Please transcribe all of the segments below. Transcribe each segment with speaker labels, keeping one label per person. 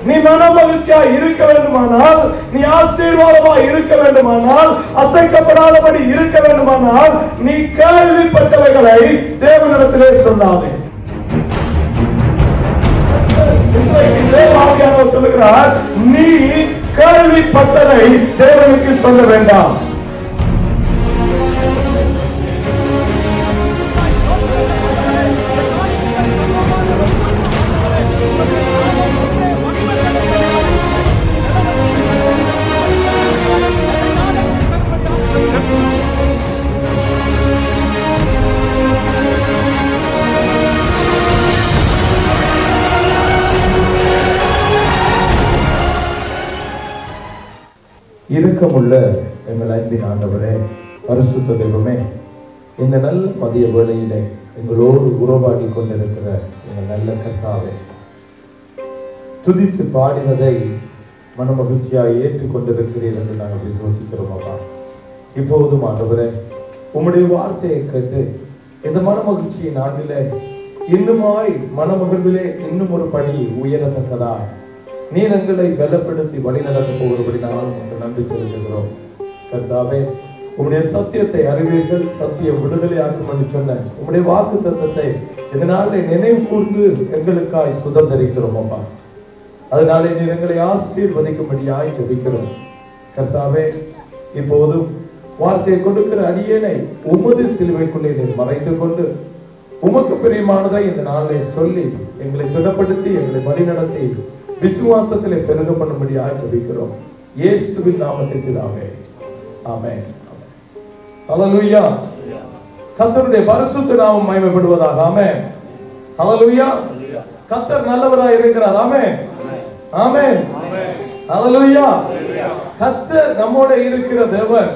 Speaker 1: நீ மன மகிழ்ச்சியா இருக்க வேண்டுமானால், நீ ஆசீர்வாதமா இருக்க வேண்டுமானால், அசைக்கப்படாதபடி இருக்க வேண்டுமானால், நீ கேள்விப்பட்டவைகளை தேவனிடத்திலே சொல்லாதே. தேவாவியானவர் சொல்லுகிறார், நீ கேள்விப்பட்டதை தேவனுக்கு சொல்ல வேண்டாம். இரக்கமுள்ள எங்கள் அன்பின் ஆண்டவரே, பரிசுத்த தெய்வமே, இந்த நல்ல மதிய வேளையிலே எங்களோடு உறவாடி கொண்டிருக்கிற எங்கள் நல்ல கர்த்தாவே, துதித்து பாடினதை மன மகிழ்ச்சியாக ஏற்றுக்கொண்டிருக்கிறீர் என்று நாங்கள் விசுவசிக்கிறோம். அப்பா, இப்போதும் ஆண்டவரே, உம்முடைய வார்த்தையை கேட்டு இந்த மன மகிழ்ச்சியின் ஆண்டிலே இன்னுமாய் மன மகிழ்விலே இன்னும் ஒரு படி உயரத்தக்கதா நீர் எங்களை பலப்படுத்தி வழி நடத்த போகிறபடி நாங்கள் உங்களுக்கு நன்றி செலுத்துகிறோம். கர்த்தாவே, உம்முடைய சத்தியத்தை அறிவீர்கள், சத்தியம் விடுதலையாக்கும் என்று சொன்ன உம்முடைய வாக்கு தத்தத்தை இதனாலே நினைவு கூர்ந்து எங்களுக்காய் சுதந்திரிக்கிறோம். அப்பா, அதனாலே நீர் எங்களை ஆசீர்வதிக்கும்படியாய் ஜெபிக்கிறோம். கர்த்தாவே, இப்போதும் வார்த்தையை கொடுக்கிற அடியேனை உமது சிலுவைக்குள்ளே நீர் மறைந்து கொண்டு உமக்கு பிரியமானதை இந்த நாளை சொல்லி எங்களை திடப்படுத்தி எங்களை வழிநடத்தி விசுவாசத்திலே பெருக பண்ணும்படியாக ஜெபிக்கிறோம். இயேசுவின் நாமத்தில் பிதாவே, ஆமென். ஹல்லேலூயா. கர்த்தருடைய பரிசுத்த நாமம் மகிமைப்படுவதாக. ஆமென். ஹல்லேலூயா. கர்த்தர் நல்லவராய் இருக்கிறார். ஆமென். ஆமென். ஹல்லேலூயா. கர்த்தர் நம்மோடு இருக்கிற தேவன்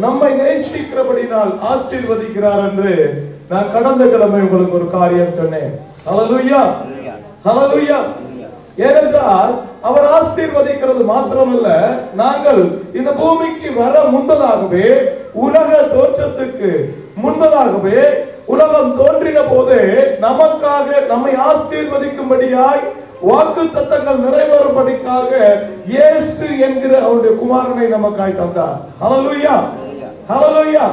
Speaker 1: நம்மை நேசிக்கிறபடியால் ஆசீர்வதிக்கிறார் என்று நான் கடந்த கிழமை உங்களுக்கு ஒரு காரியம் சொன்னேன். ஹல்லேலூயா. ஹல்லேலூயா. ஏனென்றால் அவர் ஆசீர்வதிக்கிறது மாத்திரமல்ல, நாங்கள் இந்த பூமிக்கு வர முன்பதாகவே, உலக தோற்றத்துக்கு முன்பதாகவே, உலகம் தோன்றின போதே நமக்காக நம்மை ஆசீர்வதிக்கும்படியாய் வாக்கு தத்தங்கள் நிறைவேறும்படிக்காக இயேசு என்கிற அவருடைய குமாரனை நமக்காய் தந்தார். ஹல்லேலூயா. ஹல்லேலூயா.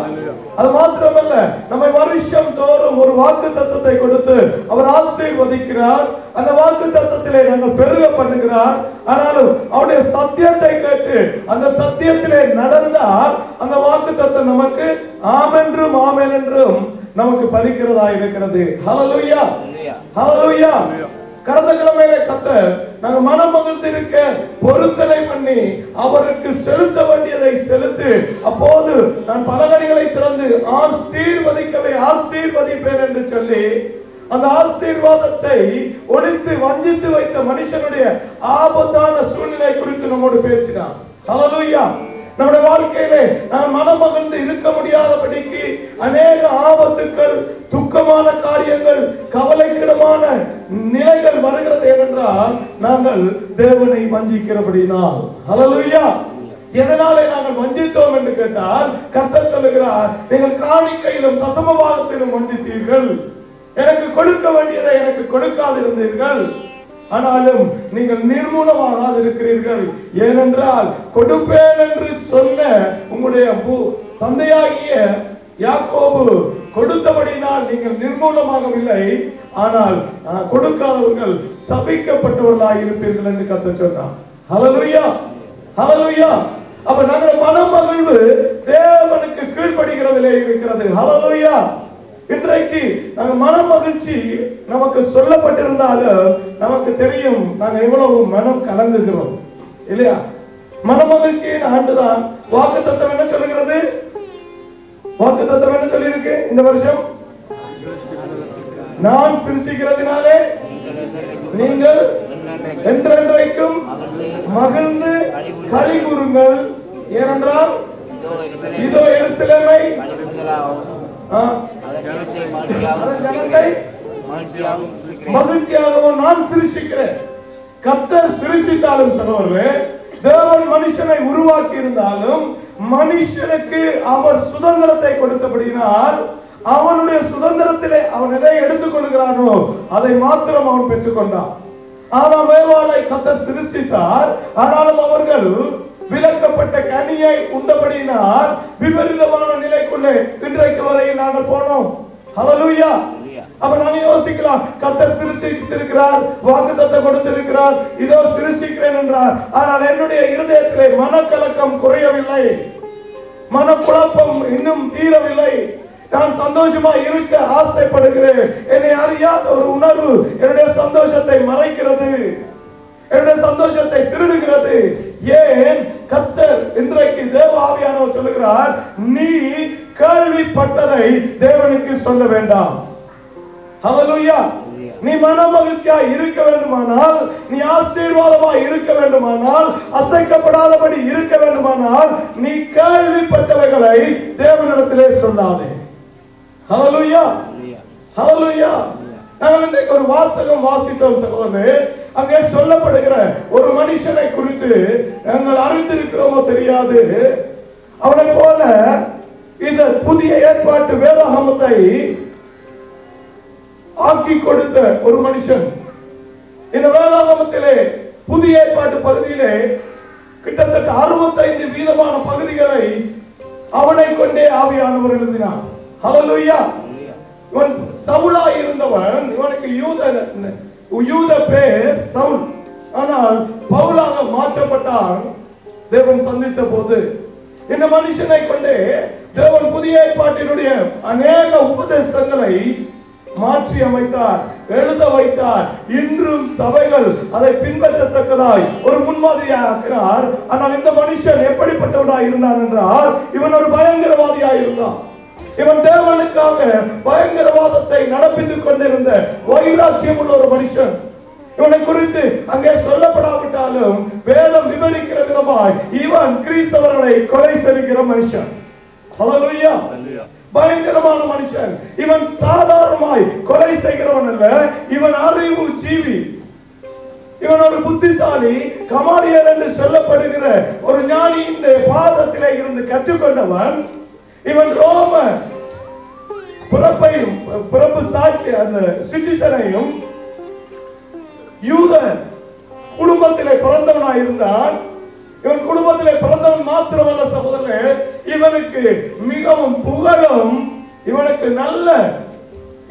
Speaker 1: அது மாத்திரமல்ல, நம்மை வருஷம் தோறும் ஒரு வாக்கு தத்தத்தை கொடுத்து அவர் ஆசீர்வதிக்கிறார். அந்த வாக்கு தத்தத்திலே நாங்கள் பெருக பண்ணுகிறார். ஆனாலும் அவருடைய சத்தியத்தை கேட்டு அந்த சத்தியத்திலே நடந்தால் அந்த வாக்கு தத்தம் நமக்கு ஆமென்றும் ஆமென் என்றும் நமக்கு பலிக்கிறதா இருக்கிறது. ஹல்லேலூயா. ஹல்லேலூயா. கடந்த கிழமையில கர்த்தர் நாங்கள் மனம் மகிழ்ந்திருக்க பொருத்தனை பண்ணி அவருக்கு செலுத்த வேண்டியதை செலுத்து, அப்போது நான் பலகணிகளை திறந்து ஆசீர்வதிக்கவே ஆசீர்வதிப்பேன் என்று சொல்லி அந்த ஆசீர்வாதத்தை ஒழித்து வஞ்சித்து வைத்த மனுஷனுடைய ஆபத்தான சூழ்நிலை குறித்து நம்மோடு பேசினார். ஹல்லேலூயா. நம்முடைய வாழ்க்கையிலே நாம் மனம் மகிழ்ந்து இருக்க முடியாதபடிக்கு அநேக ஆபத்துக்கள், துக்கமான காரியங்கள், கவலைக்கிடமான நிலைகள் வருகிறது என்றால் நாங்கள் தேவனை வஞ்சிக்கிறபடினால். ஹல்லேலூயா. எதனாலே நாங்கள் வஞ்சித்தோம் என்று கேட்டால் கர்த்தர் சொல்லுகிறார், நீங்கள் காணிக்கையிலும் தசமபாகத்திலும் வஞ்சித்தீர்கள், எனக்கு கொடுக்க வேண்டியதை எனக்கு கொடுக்காதிருந்தீர்கள், ஆனாலும் நீங்கள் நிர்மூலமாக இருக்கிறீர்கள். ஏனென்றால் கொடுப்பேன் என்று சொன்ன உங்களுடைய தந்தையாகிய யாக்கோபு கொடுத்தபடினால் நீங்கள் நிர்மூலமாகவில்லை, ஆனால் கொடுக்காதவர்கள் சபிக்கப்பட்டவர்களாக இருப்பீர்கள் என்று கர்த்தர் சொன்னார். ஹல்லேலூயா. ஹல்லேலூயா. அப்ப நாங்கள் மன மகிழ்வு தேவனுக்கு கீழ்ப்படுகிறதிலே இருக்கிறது. ஹல்லேலூயா. இன்றைக்கு நாங்க மன மகிழ்ச்சி நமக்கு சொல்லப்பட்டிருந்தாலும் நமக்கு தெரியும் நாங்க எவ்வளவு மனம் கலங்குகிறோம் இல்லையா? மன மகிழ்ச்சியின் ஆண்டுதான். வாக்கு தத்தம் என்ன சொல்லுகிறது? வாக்கு தத்தம் என்ன சொல்லி இருக்கு இந்த வருஷம்? நான் சிருஷ்டிக்கிறதினாலே நீங்கள் என்றென்றைக்கும் மகிழ்ந்து களி கூறுங்கள், ஏனென்றால் இதோ எருசலேமை மகிழ்ச்சியாகவும் நான் சிருஷ்டிக்கிறேன். கர்த்தர் சிருஷ்டித்தாலும் சகோதரர்களே, தேவன் மனுஷனை உருவாக்கி இருந்தாலும் மனுஷனுக்கு அவர் சுதந்திரத்தை கொடுத்தபடினால் அவனுடைய சுதந்திரத்திலே அவன் எதை எடுத்துக் கொள்கிறானோ அதை மாத்திரம் அவன் பெற்றுக்கொண்டான். ஆதாம் ஏவாளை கர்த்தர் சிருஷ்டித்தார். ஆனாலும் அவர்கள் விலக்கப்பட்ட கனியை உண்டபடியினால் விபரீதமான நிலைக்குள்ளே இன்றைக்கு வரையில் நாங்கள் போனோம். ஹல்லேலூயா. அப்ப நாங்க யோசிக்கலாம், கர்த்தர் சிருஷ்டித்திருக்கிறார், வாக்குத்தத்தம் கொடுத்திருக்கிறார், இதோ சிருஷ்டிக்கிறேன் என்றார். ஆனால் என்னுடைய இருதயத்திலே மனக்கலக்கம் குறையவில்லை, மனக்குழப்பம் இன்னும் தீரவில்லை. நான் சந்தோஷமா இருக்க ஆசைப்படுகிறேன். என்னை அறியாத ஒரு உணர்வு என்னுடைய சந்தோஷத்தை மறைக்கிறது, என்னுடைய சந்தோஷத்தை திருடுகிறது. ஏன்? கர்த்தர் இன்றைக்கு தேவ ஆவியானவர் சொல்லுகிறார், நீ கேள்விப்பட்டதை தேவனுக்கு சொல்ல வேண்டாம். ஹல்லேலூயா. நீ மன மகிழ்ச்சியா இருக்க வேண்டுமானால், நீ ஆசீர்வாதமா இருக்க வேண்டுமானால், அசைக்கப்படாதபடி இருக்க வேண்டுமானால், நீ கேள்விப்பட்டவைகளை தேவனிடத்திலே சொல்லாதே. ஹல்லேலூயா. ஹல்லேலூயா. நாங்கள் இன்றைக்கு ஒரு வாசகம் வாசித்தோம் சகோதரனே. அங்கே சொல்லப்படுகிற ஒரு மனுஷனை குறித்து நாங்கள் அறிந்திருக்கிறோமோ தெரியாது. அவனை போல இந்த புதிய ஏற்பாட்டு வேதாகமத்தை ஆக்கி கொடுத்த ஒரு மனுஷன். இந்த வேதாகமத்திலே புதிய ஏற்பாட்டு பகுதியிலே கிட்டத்தட்ட 65% பகுதிகளை அவனை கொண்டே ஆவியானவர் எழுதினார். ஹல்லேலூயா. இவன் சவுலா இருந்தவன். இவனுக்கு யூத பேர் சவுல். ஆனால் பவுலாக மாற்றப்பட்டான் தேவன் சந்தித்த போது. இந்த மனுஷனை கொண்டே தேவன் புதிய ஏற்பாட்டினுடைய அநேக உபதேசங்களை மாற்றி அமைத்தார், எழுத வைத்தார். இன்றும் சபைகள் அதை பின்பற்றத்தக்கதாய் ஒரு முன்மாதிரியாக ஆக்கினார். ஆனால் இந்த மனுஷன் எப்படிப்பட்டவனாய் இருந்தான் என்றால், இவன் ஒரு பயங்கரவாதியாய் இருந்தான். இவன் தேவனுக்காக பயங்கரவாதத்தை நடப்பித்துக் கொண்டிருந்த வைராக்கியம் உள்ள ஒரு மனுஷன். இவனை குறித்து அங்கே சொல்லப்படாவிட்டாலும் வேதம் விவரிக்கிற விதமாய் இவன் கிறிஸ்தவர்களை கொலை செய்கிற மனுஷன். ஹல்லேலூயா. பயங்கரமான மனுஷன். இவன் சாதாரணமாய் கொலை செய்கிறவன் அல்ல, இவன் அறிவு ஜீவி. இவன் ஒரு புத்திசாலி. கமாலியல் என்று சொல்லப்படுகிற ஒரு ஞானியின் பாதத்திலே இருந்து கற்றுக்கொண்டவன். இவன் ரோம பிறப்பு சாட்சி அந்த சிட்டிசனையும் யூத குடும்பத்திலே பிறந்தவனாய் இருந்தான். இவன் குடும்பத்திலே பிறந்தவன் மாத்திரமல்ல சகோதரனே, இவனுக்கு மிகவும் புகழும், இவனுக்கு நல்ல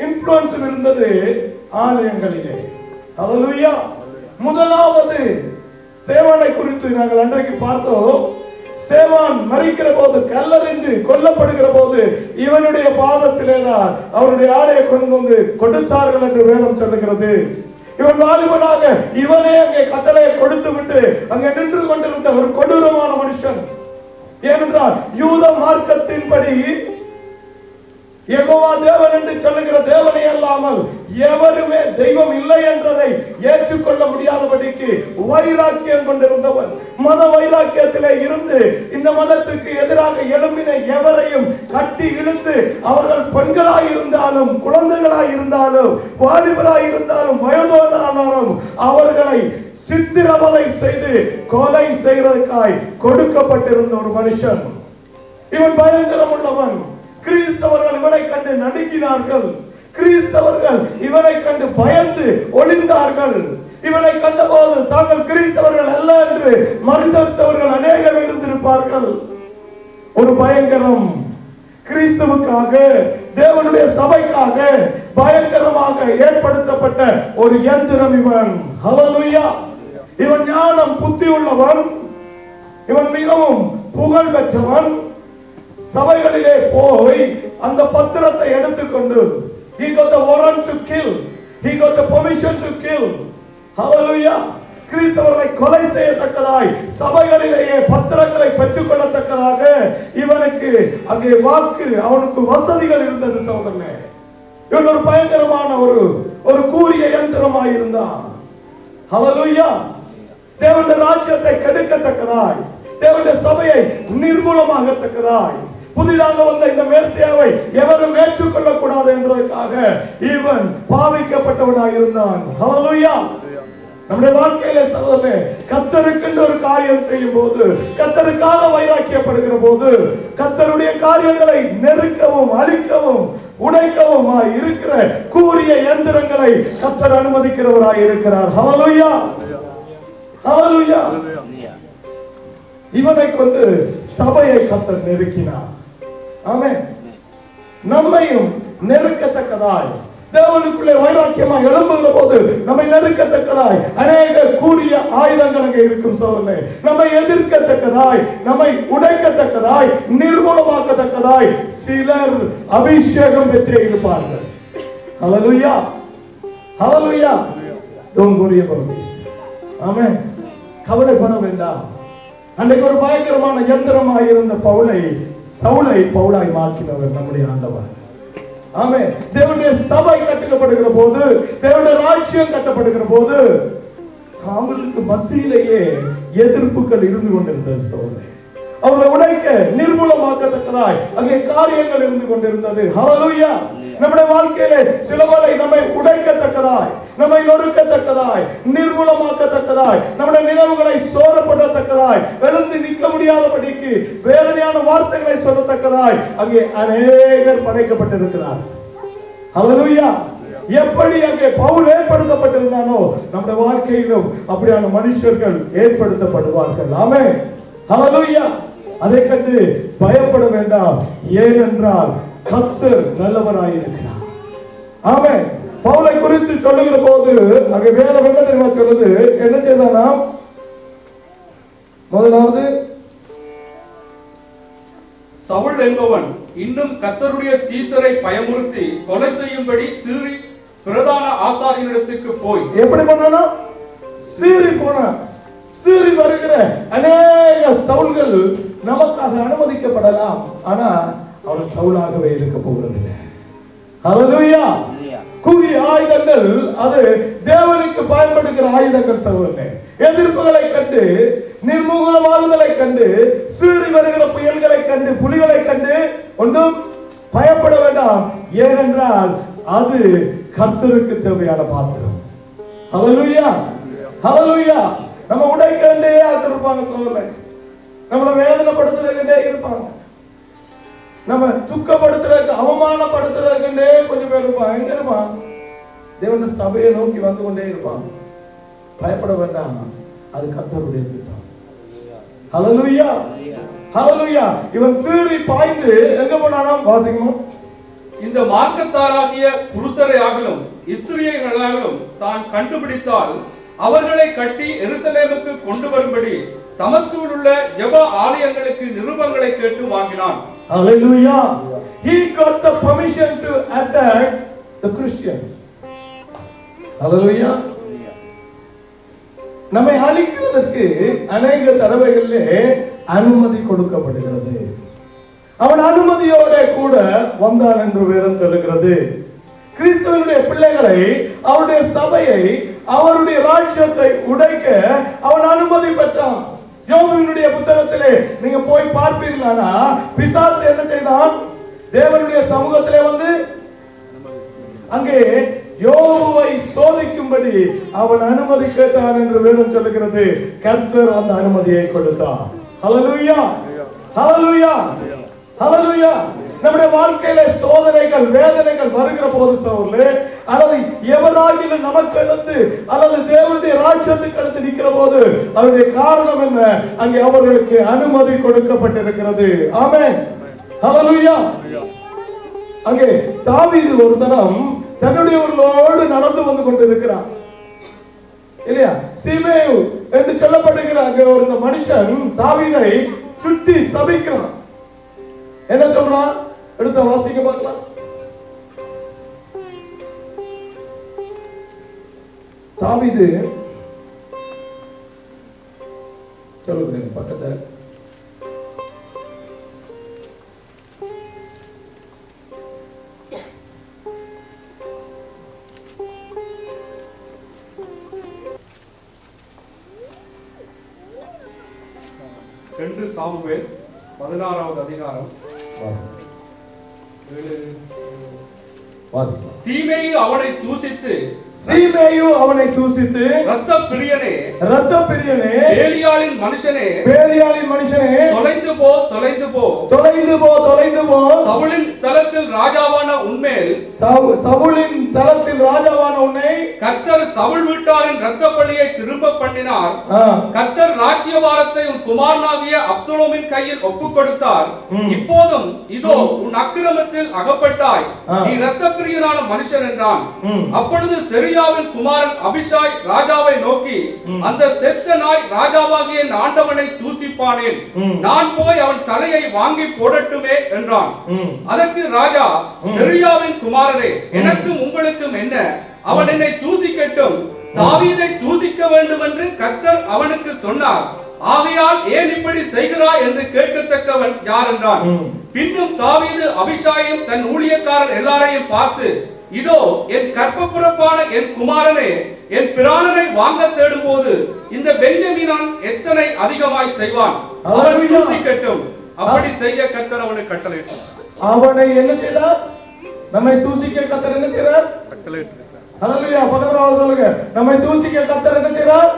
Speaker 1: இன்ஃப்ளூயன்ஸ் இருந்தது ஆலயங்களிலே. ஹல்லேலூயா. முதலாவது சேவானை குறித்து நாங்கள் அன்றைக்கு பார்த்தோம். சேவான் மரிக்கிற போது, கல்லறிந்து கொல்லப்படுகிற போது இவனுடைய பாதத்திலே தான் அவருடைய ஆடையை கொண்டு வந்து கொடுத்தார்கள் என்று வேதம் சொல்லுகிறது. இவன் வாலிபனாக இவனே அங்கே கட்டளையை கொடுத்து விட்டு அங்கே நின்று கொண்டிருந்த ஒரு கொடூரமான மனுஷன். ஏனென்றால் யூத மார்க்கத்தின்படி யெகோவா தேவன் என்று சொல்லுகிற தேவனை அல்லாமல் எவருமே தெய்வம் இல்லை என்றதை ஏற்றுக்கொள்ள முடியாதபடிக்கு வைராக்கியம் கொண்டிருந்தவன். மத வைராக்கியத்திலே இருந்து இந்த மதத்துக்கு எதிராக எழும்பின எவரையும் கட்டி இழுத்து, அவர்கள் பெண்களாய் இருந்தாலும், குழந்தைகளாய் இருந்தாலும், வாலிபராய் இருந்தாலும், வயதானாலும் அவர்களை சித்திரவதை செய்து கொலை செய்வதற்காய் கொடுக்கப்பட்டிருந்த ஒரு மனுஷன். இவன் பயங்கரம் உள்ளவன். கிறிஸ்தவர்கள் இவனை கண்டு நடுங்கினார்கள். கிறிஸ்தவர்கள் இவனை கண்டு பயந்து ஒளிந்தார்கள். இவனை கண்டபோது தாங்கள் கிறிஸ்தவர்கள் அல்ல என்று மறுதளித்தவர்கள் அநேகர் இருந்திருப்பார்கள். ஒரு பயங்கரம். கிறிஸ்துவுக்காக, தேவனுடைய சபைக்காக பயங்கரமாக ஏற்படுத்தப்பட்ட ஒரு யந்திரம் இவன். ஹல்லேலூயா. இவன் ஞானம் புத்தி உள்ளவன். இவன் மிகவும் புகழ் பெற்றவன். சபைகளிலே போய் அந்த பத்திரத்தை எடுத்துக்கொண்டு, he got the warrant to kill, he got the permission to kill. Hallelujah. கிறிஸ்தவர்களை கொலை செய்யத்தக்கதாய் சபைகளிலேயே பத்திரங்களை பெற்றுக் கொள்ளத்தக்கதாக இவனுக்கு அங்கே வாக்கு, அவனுக்கு வசதிகள் இருந்தது சகோதரனே. இவன் ஒரு பயங்கரமான ஒரு கூரிய யந்திரமாய் இருந்தான். ஹல்லேலூயா. தேவனுடைய ராஜ்யத்தை கெடுக்கத்தக்கதாய், தேவனுடைய சபையை நிர்மூலமாகத்தக்கதாய், புதிதாக வந்த இந்த மேசியாவை எவரும் ஏற்றுக்கொள்ள கூடாது என்பதற்காக இவன் பாவிக்கப்பட்டவனாக இருந்தான். ஹல்லேலூயா. நம்முடைய வாழ்க்கையிலே சகோதரனே, கர்த்தருக்கு ஒரு காரியம் செய்யும் போது, கர்த்தருக்காக வைராக்கியப்படுகிற போது, கர்த்தருடைய காரியங்களை நெருக்கவும் அழிக்கவும் உடைக்கவுமாய் இருக்கிற கூரிய எந்திரங்களை கர்த்தர் அனுமதிக்கிறவராய் இருக்கிறார். ஹல்லேலூயா, ஹல்லேலூயா. இவனை கொண்டு சபையை கர்த்தர் நெருக்கினார். ஆமென். நம்மையும் நெருக்கத்தக்கதாய் தேவனுக்குள்ளே வைராக்கியமாக எழும்புகிற போது நம்மை நெருக்கத்தக்கதாய் அநேக கூடிய ஆயுதங்கள் அங்கே இருக்கும். சோதனை நம்மை எதிர்க்கத்தக்கதாய், நம்மை உடைக்கத்தக்கதாய், நிர்மூலமாக்கத்தக்கதாய் சிலர் அபிஷேகம் பெற்றே இருப்பார்கள். Hallelujah, hallelujah. Don't worry about it. Amen. கவலைப்பட வேண்டாம். அன்றைக்கு ஒரு பயங்கரமான யந்திரமாக இருந்த சவுலை பவுலாய் மாற்றினவர் நம்முடைய ஆண்டவர். ஆமென். தேவனுடைய சபை கட்டப்படுகிற போது, தேவனுடைய ராஜ்யம் கட்டப்படுகிற போது அவங்களுக்கு மத்தியிலேயே எதிர்ப்புகள் இருந்து கொண்டிருந்தது. சோதனை அவர்களை உடைக்க நிர்மூலமாக்கத்தக்கதாய் அங்கே காரியங்கள் இருந்து கொண்டிருந்தது. ஹல்லேலூயா. நம்முடைய வாழ்க்கையிலே சிலவரை நம்மை உடைக்கத்தக்கதாய், நம்மை நொறுக்கத்தக்கதாய், நிர்மூலமாக்கத்தக்கதாய், நம்முடைய நினைவுகளை சோரப்படத்தக்கதாய், எழுந்து நிற்க முடியாதபடிக்கு வேதனையான வார்த்தைகளை சொல்லத்தக்கதாய் அங்கே அநேகர் படைக்கப்பட்டிருக்கிறார். ஹல்லேலூயா. எப்படி அங்கே பவுல் ஏற்படுத்தப்பட்டிருந்தானோ நம்முடைய வாழ்க்கையிலும் அப்படியான மனுஷர்கள் ஏற்படுத்தப்படுவார்கள். ஆமென். ஹல்லேலூயா. அதை கண்டு பயப்பட வேண்டாம். ஏனென்றால் கர்த்தர் நல்லவராய் இருக்கிறார். ஆமென். பவுலை குறித்து சொல்லுகிற போது அங்கே வேதம் என்ன தெரியுமா சொல்லுது? என்ன செய்தானா? முதலாவது,
Speaker 2: சவுல் என்பவன் இன்னும் கர்த்தருடைய சீசரை பயமுறுத்தி கொலை செய்யும்படி சீறி பிரதான ஆசாரியனிடத்துக்கு போய். எப்படி பண்ணானா? சீறி போனான். சீறி வருகிற அநேக சவுல்கள் நமக்காக அனுமதிக்கப்படலாம். ஆனா அவன் சவுலாகவே இருக்க போகிறதில்லை. ஹல்லேலூயா. கூறிய ஆயுதங்கள் அது தேவனுக்கு பயன்படுகிற ஆயுதங்கள். சகோதரனே, எதிர்ப்புகளை கண்டு, நிர்மூலமாகுதலை கண்டு, சீறி வருகிற புயல்களை கண்டு, புலிகளை கண்டு ஒன்றும் பயப்பட வேண்டாம். ஏனென்றால் அது கர்த்தருக்கு தேவையான பாத்திரம். ஹல்லேலூயா, ஹல்லேலூயா. நம்ம உடைக்கண்டே ஆத்திருப்பாங்க. சகோதரனே, நம்மளை வேதனைப்படுத்துறதுக்கே இருப்பாங்க. நம்ம துக்கப்படுத்துறதுக்கு, அவமானப்படுத்துறதுக்கே கொஞ்சம் பேர் இருப்பான். எங்க இருப்பான்? தேவனுடைய சபையை நோக்கி வந்து கொண்டே இருப்பான். பயப்பட வேண்டாம், அது கர்த்தருடைய திட்டம். ஹல்லேலூயா, ஹல்லேலூயா. இவன் சீறி பாய்ந்து எங்க போனானாம்? வாசிக்கணும். இந்த மார்க்கத்தாராகிய புருஷரை ஆகலும் ஸ்திரியர்களாகலும் தான் கண்டுபிடித்தால் அவர்களை கட்டி எருசலேமுக்கு கொண்டு வரும்படி தமஸ்குவில் உள்ள ஜெப ஆலயங்களுக்கு நிருபங்களை கேட்டு வாங்கினான்.
Speaker 1: Hallelujah. He got the permission to attack the Christians. Hallelujah. நம்மை அழிக்கிறதற்கு அநேக தடவைகளிலே அனுமதி கொடுக்கப்படுகிறது. அவன் அனுமதியோட கூட வந்தான் என்று வேதம் சொல்லுகிறது. கிறிஸ்துவனுடைய பிள்ளைகளை, அவருடைய சபையை, அவருடைய ராஜ்யத்தை உடைக்க அவன் அனுமதி பெற்றான். யோபுவினுடைய புத்தகத்திலே நீங்க போய் பார்ப்பீர்களானா, பிசாசு என்ன செய்தான்? தேவனுடைய சமூகத்திலே வந்து அங்கே யோபுவை சோதிக்கும்படி அவன் அனுமதி கேட்டான் என்று வேதம் சொல்லுகிறது. கர்த்தர் அந்த அனுமதியை கொடுத்தார். ஹல்லேலூயா, ஹல்லேலூயா, ஹல்லேலூயா. நம்முடைய வாழ்க்கையில சோதனைகள், வேதனைகள் வருகிற போது சோதனை, அல்லது எவராகிலும் நமக்கு எழுந்து அல்லது தேவனுடைய ராஜ்யத்துக்கு எழுந்து நிற்கிற போது அதனுடைய காரணம் என்ன? அங்கே அவர்களுக்கு அனுமதி கொடுக்கப்பட்டிருக்கிறது. ஆமென், ஹல்லேலூயா. அங்கே தாவீது ஒரு தரம் தன்னுடையவர்களோடு நடந்து வந்து கொண்டிருக்கிறான் இல்லையா? சீமேயு என்று சொல்லப்படுகிற அங்கே ஒரு மனுஷன் தாவீதை சுட்டி சபிக்கிறான். என்ன சொல்றான்? எடுத்த வாசிக்க பார்க்கலாம். தாவீது சொல்லுங்க பக்கத்துல.
Speaker 2: ரெண்டு சாமுவேல் 16வது அதிகாரம். சீமேயு அவனை தூசித்து
Speaker 3: சீமேயு அவனை தூசித்து,
Speaker 2: இரத்த பிரியனே,
Speaker 3: பேலியாளின் மனுஷனே, தொலைந்து போ,
Speaker 2: சவுலின் ஸ்தலத்தில் ராஜாவான உன்னை கர்த்தர் சவுல் வீட்டாரின் இரத்த பழியை திரும்ப பண்ணினார். கர்த்தர் ராஜ்யபாரத்தை உன் குமாரனாகிய அப்சலோமின் கையில் ஒப்புக் கொடுத்தார். இப்போதும் இதோ உன் அக்கிரமத்தில் அகப்பட்டாய், நீ இரத்த பிரியனான மனுஷன் என்றான். அப்பொழுது செரியாவின் குமாரன் அபிஷாய் ராஜாவை நோக்கி, அந்த செத்த நாய் ராஜாவாகிய என் ஆண்டவனை தூசிப்பானேன், நான் போய் அவன் தலையை வாங்கி போடட்டுமே என்றான். அதற்கு ராஜா, செரியாவின் குமாரரே, எனக்கும் உங்களுக்கும் என்ன? அவன் என்னை தூசிக்கட்டும், தாவீதை தூசிக்க வேண்டும் என்று கர்த்தர் அவனுக்கு சொன்னார். ஆகையால் ஏன் இப்படி செய்கிறாய் என்று கேட்கத்தக்கவன் யார் என்றான். பின்னும் தாவீது அபிஷாயையும் தன் ஊழியக்காரர் எல்லாரையும் பார்த்து, இதோ என் கற்பப்புறப்பான என் குமாரனே, என் பிராணனை வாங்க தேடும் போது இந்த பென்யமீனான் எத்தனை அதிகமாய் செய்வான், அவனை தூசிக்கட்டும். அப்படி செய்ய கர்த்தர் அவனுக்கு கட்டளையிட்டார்.
Speaker 3: அவனை என்ன செய்தார்? நம்மை தூசிக்க கர்த்தர் என்ன செய்றார்? ஹல்லேலூயா. 11வது சொல்லுங்க. நம்மை தூசிக்க கர்த்தர் என்ன செய்றார்?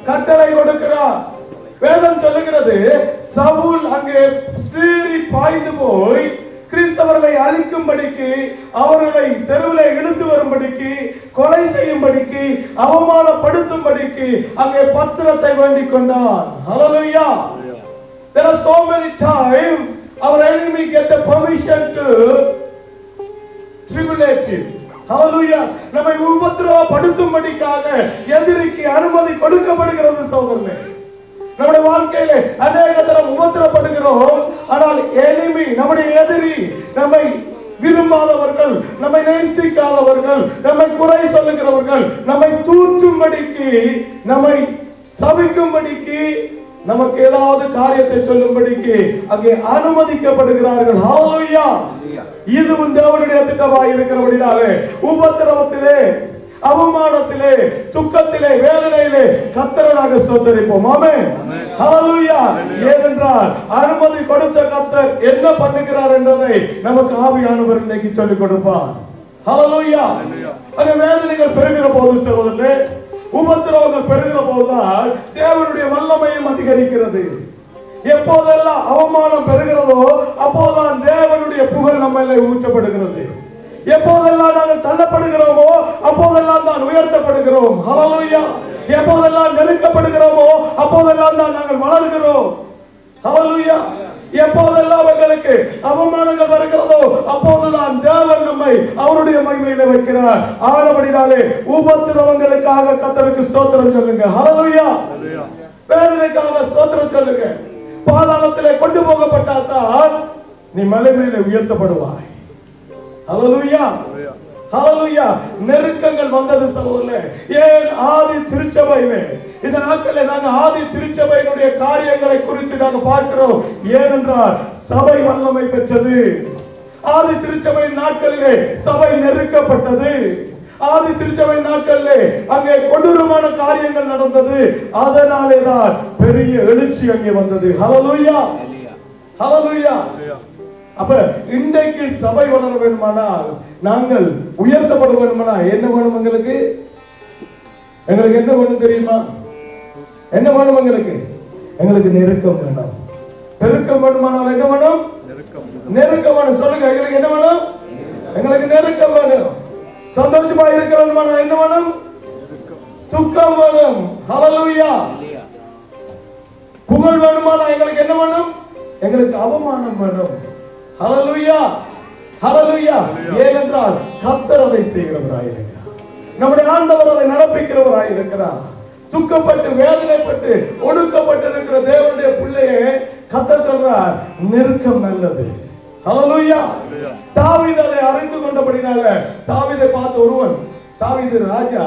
Speaker 3: கட்டளை கொடுக்கிறார். வேதம் சொல்லுகிறது, சவுல் அங்கே சீறி பாய்ந்து போய் கிறிஸ்தவர்களை அழிக்கும்படிக்கு, அவர்களை தெருவிலே இழுத்து வரும்படிக்கு, கொலை செய்யும்படிக்கு, அவமானப்படுத்தும்படிக்கு அங்கே பத்திரத்தை வேண்டிக் கொண்டார். ஹல்லேலூயா. There are so many times our enemy get the permission to tribulate him. Hallelujah. நம்மை உபத்திரவப்படுத்தும்படிக்காக எதிரிக்கு அனுமதி கொடுக்கப்படுகிறது சகோதரனே. நம்முடைய வாழ்க்கையில அநேக தரம் உபத்திரப்படுகிறோம். ஆனால் enemy, நம்முடைய எதிரி, நம்மை விரும்பாதவர்கள், நம்மை நேசிக்காதவர்கள், நம்மை குறை சொல்லுகிறவர்கள், நம்மை தூற்றும்படிக்கு, நம்மை சபிக்கும்படிக்கு, நமக்கு ஏதாவது காரியத்தை சொல்லும்படிக்கு அங்கே அனுமதிக்கப்படுகிறார்கள். ஹல்லேலூயா. இதுவும் தேவனுடைய திட்டமாய் இருக்கிறபடினாலே உபத்திரவத்திலே, அவமானத்திலே, துக்கத்திலே, வேதனையிலே கர்த்தராக ஸ்தோத்திரிப்போம். ஆமென். ஹல்லேலூயா. ஏனென்றால் அனுமதி கொடுத்த கர்த்தர் என்ன பண்ணுகிறார் என்பதை நமக்கு ஆவியானவர் இன்னைக்கு சொல்லிக் கொடுப்பார். ஹல்லேலூயா. அங்கே வேதனைகள் பெருகிற போது சகோதரர்களே, உபத்திரவங்கள் பெருகிற போதுதான் தேவனுடைய வல்லமையும் அதிகரிக்கிறது. எப்போதெல்லாம் அவமானம் பெறுகிறதோ அப்போதான் தேவனுடைய புகழ் நம்மளை ஊற்றப்படுகிறது. எப்போதெல்லாம் நாங்கள் தள்ளப்படுகிறோமோ அப்போதெல்லாம் தான் உயர்த்தப்படுகிறோம். ஹல்லேலூயா. எப்போதெல்லாம் நெருக்கப்படுகிறோமோ அப்போதெல்லாம் தான் நாங்கள் வளர்கிறோம். ஹல்லேலூயா. எப்போதெல்லாம் எங்களுக்கு அவமானங்கள் வருகிறதோ அப்போதுதான் தேவன் நம்மை அவருடைய மகிமையில வைக்கிறார். ஆனபடினாலே உபத்திரவங்களுக்காக கர்த்தருக்கு ஸ்தோத்திரம் சொல்லுங்க. ஹல்லேலூயா. வேதனைக்காக ஸ்தோத்திரம் சொல்லுங்க. பாதாளத்திலே கொண்டு போகப்பட்டால் நீ மலை மேலே உயர்த்தப்படுவாய். ஹல்லேலூயா. ஹல்லேலூயா. நெருக்கங்கள் வந்தது சகோதரர்களே. ஏன் ஆதி திருச்சபையிலே இந்த நாட்களில் நாங்கள் ஆதி திருச்சபையினுடைய காரியங்களை குறித்து நாங்கள் பார்க்கிறோம். ஏனென்றால் சபை வல்லமை பெற்றது. ஆதி திருச்சபை நாட்களிலே சபை நெருக்கப்பட்டது. ஆதி திருச்சபை நாட்களிலே அங்கே கொடூரமான காரியங்கள் நடந்தது. அதனாலே தான் பெரிய எழுச்சி அங்கே வந்தது. ஹல்லேலூயா. ஹல்லேலூயா. அப்ப இன்றைக்கு சபை வளர வேண்டுமானால், நாங்கள் உயர்த்தப்பட வேண்டுமானால் என்ன வேணும்? எங்களுக்கு என்ன வேணும் தெரியுமா? என்ன வேணும் எங்களுக்கு? எங்களுக்கு நெருக்கம் வேணும். பெருக்கம் வேண்டுமானால் என்ன வேணும்? நெருக்கம் வேணும். சொல்லுங்க, எங்களுக்கு என்ன வேணும்? எங்களுக்கு நெருக்கம் வேணும். சந்தோஷமா இருக்க வேண்டுமானால் என்ன வேணும்? துக்கம் வேணும். ஹல்லேலூயா. புகழ் வேண்டுமானால் எங்களுக்கு என்ன வேணும்? எங்களுக்கு அவமானம் வேணும். ஹல்லேலூயா. ஹல்லேலூயா. ஏனென்றால் கர்த்தர் அதை செய்கிறவராய் இருக்கிறார். நம்முடைய ஆண்டவர் அதை நடப்பிக்கிறவராய் இருக்கிறார். துக்கப்பட்டு, வேதனைப்பட்டு, ஒடுக்கப்பட்டு இருக்கிற தேவனுடைய பிள்ளையே கர்த்தர் சொல்றார், நெருக்கம் நல்லது. ஹல்லேலூயா. தாவீது அதை அறிந்து கொண்டபடினால தாவீதை பார்த்த ஒருவன், தாவீது ராஜா,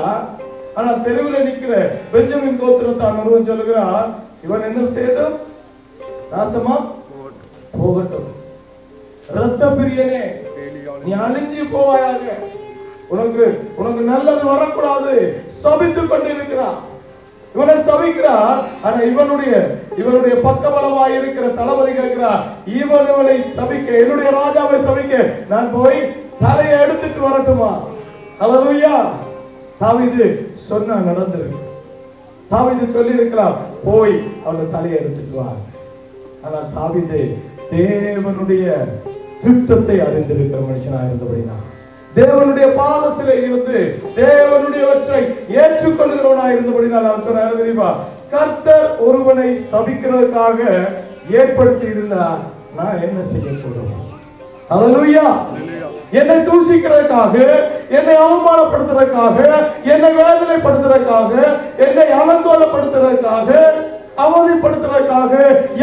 Speaker 3: ஆனால் தெருவில் நிற்கிற பெஞ்சமின் கோத்திரத்தான் ஒருவன் சொல்லுகிறான், இவன் என்ன செய்யட்டும்? நாசமா போகட்டும். இரத்த பிரியனே, நீ அழிஞ்சு போவாயாக, உனக்கு நல்லது வரக்கூடாது. சபித்துக் கொண்டிருக்கிறான். இவனை சபிக்கிறார். ஆனா இவனுடைய பக்கபலமாய் இருக்கிற தளபதி கேட்கிறார், இவனை சபிக்க, என்னுடைய ராஜாவை சபிக்க நான் போய் தலையை எடுத்துட்டு வரட்டுமா? ஹல்லேலூயா. தாவீது சொன்னா நடந்திருக்கு. தாவீது சொல்லி இருக்கலாம், போய் அவனை தலையை எடுத்துட்டு வா. ஆனால் தாவீது தேவனுடைய திட்டத்தை அறிந்திருக்கிற மனுஷனா இருந்தபடினா, தேவனுடைய பாதத்திலே இருந்து தேவனுடையவற்றை ஏற்றுக்கொள்கிறவனா இருந்தபடினால் அவன் சொன்ன தெரியுமா, கர்த்தர் ஒருவனை சபிக்கிறதுக்காக ஏற்படுத்தி இருந்தா நான் என்ன செய்யக்கூடும்? ஹல்லேலூயா. என்னை தூஷிக்கிறதுக்காக, என்னை அவமானப்படுத்துறதுக்காக, என்னை வேதனைப்படுத்துறதுக்காக, என்னை அலங்கோலப்படுத்துறதுக்காக, அவதிப்படுத்துறதுக்காக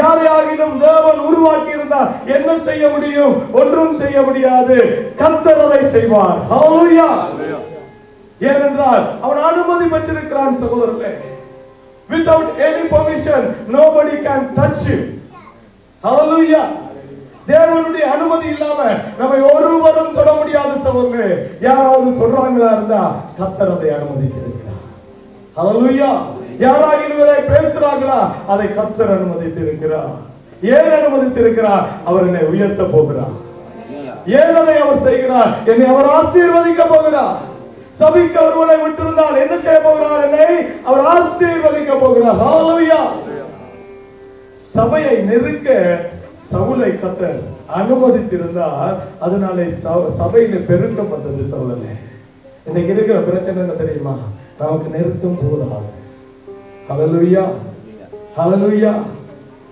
Speaker 3: யாரையாகிலும் தேவன் உருவாக்கி இருந்தால் என்ன செய்ய முடியும்? ஒன்றும் செய்ய முடியாது. கர்த்தர் அதை செய்வார். ஹல்லேலூயா. ஏனென்றால் அவன் அனுமதி பெற்றிருக்கிறான் சகோதரர்களே. Without any permission nobody can touch you. Hallelujah. தேவனுடைய அனுமதி இல்லாம நம்ம ஒருவரும் தொட முடியாது சகோதரர்களே. யாராவது தொடறாங்களா இருந்தா கர்த்தர் அதை அனுமதித்திருக்கிறார். ஹல்லேலூயா. யாராகிலும் இதை பேசுறாங்களா அதை கர்த்தர் அனுமதித்திருக்கிறார். ஏன் அனுமதித்திருக்கிறார்? அவர் என்னை உயர்த்த போகிறார். ஏன் அதை அவர் செய்கிறார்? என்னை அவர் ஆசீர்வதிக்க போகிறார். சபிக்க ஒருவனை விட்டிருந்தால் என்ன செய்ய போகிறார்? என்னை அவர் ஆசீர்வதிக்க போகிறார். ஹல்லேலூயா. சபையை நெருக்க சவுலை கர்த்தர் அனுமதித்திருந்தார். அதனாலே சபையில பெருக்கம் வந்தது. சவுலே இன்னைக்கு இருக்கிற பிரச்சனை என்ன தெரியுமா? நமக்கு நெருக்கம் போதாது. ஹல்லேலூயா. ஹல்லேலூயா.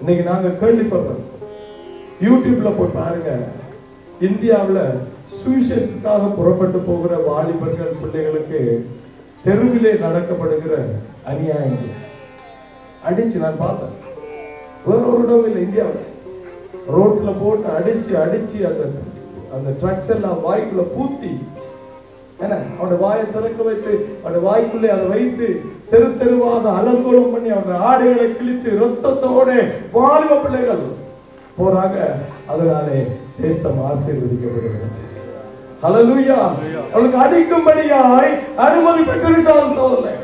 Speaker 3: இன்னைக்கு நாங்க கேள்விப்படுறோம், யூடியூப்ல போய் பாருங்க, இந்தியாவில் சுவிசேஷத்துக்காக புறப்பட்டு போகிற வாலிபர்கள் பிள்ளைகளுக்கு தெருவிலே நடக்கப்படுகிற அநியாயங்கள் அடிச்சு நான் பார்த்தேன். வேற ஒரு இடம் இல்லை, இந்தியாவில் ரோட்ல போட்டு அடிச்சு அடிச்சு அந்த ட்ரக்ஸ் எல்லாம் வாய்க்குள்ள பூத்தி, அவனுடைய வாயை திறக்க வைத்து அவனுடைய வாய்க்குள்ளே அதை வைத்து தெரு தெருவாக அலங்கோலம் பண்ணி அவனுடைய ஆடைகளை கிழித்து ரத்தத்தோட வாலிப பிள்ளைகள் போறாங்க. அதனாலே தேசம் ஆசீர்வதிக்கப்படுகிறது. ஹல்லேலூயா. அவளுக்கு அடிக்கும்படியாய் அனுமதி பெற்றிருக்கிறான் சகோதரனே.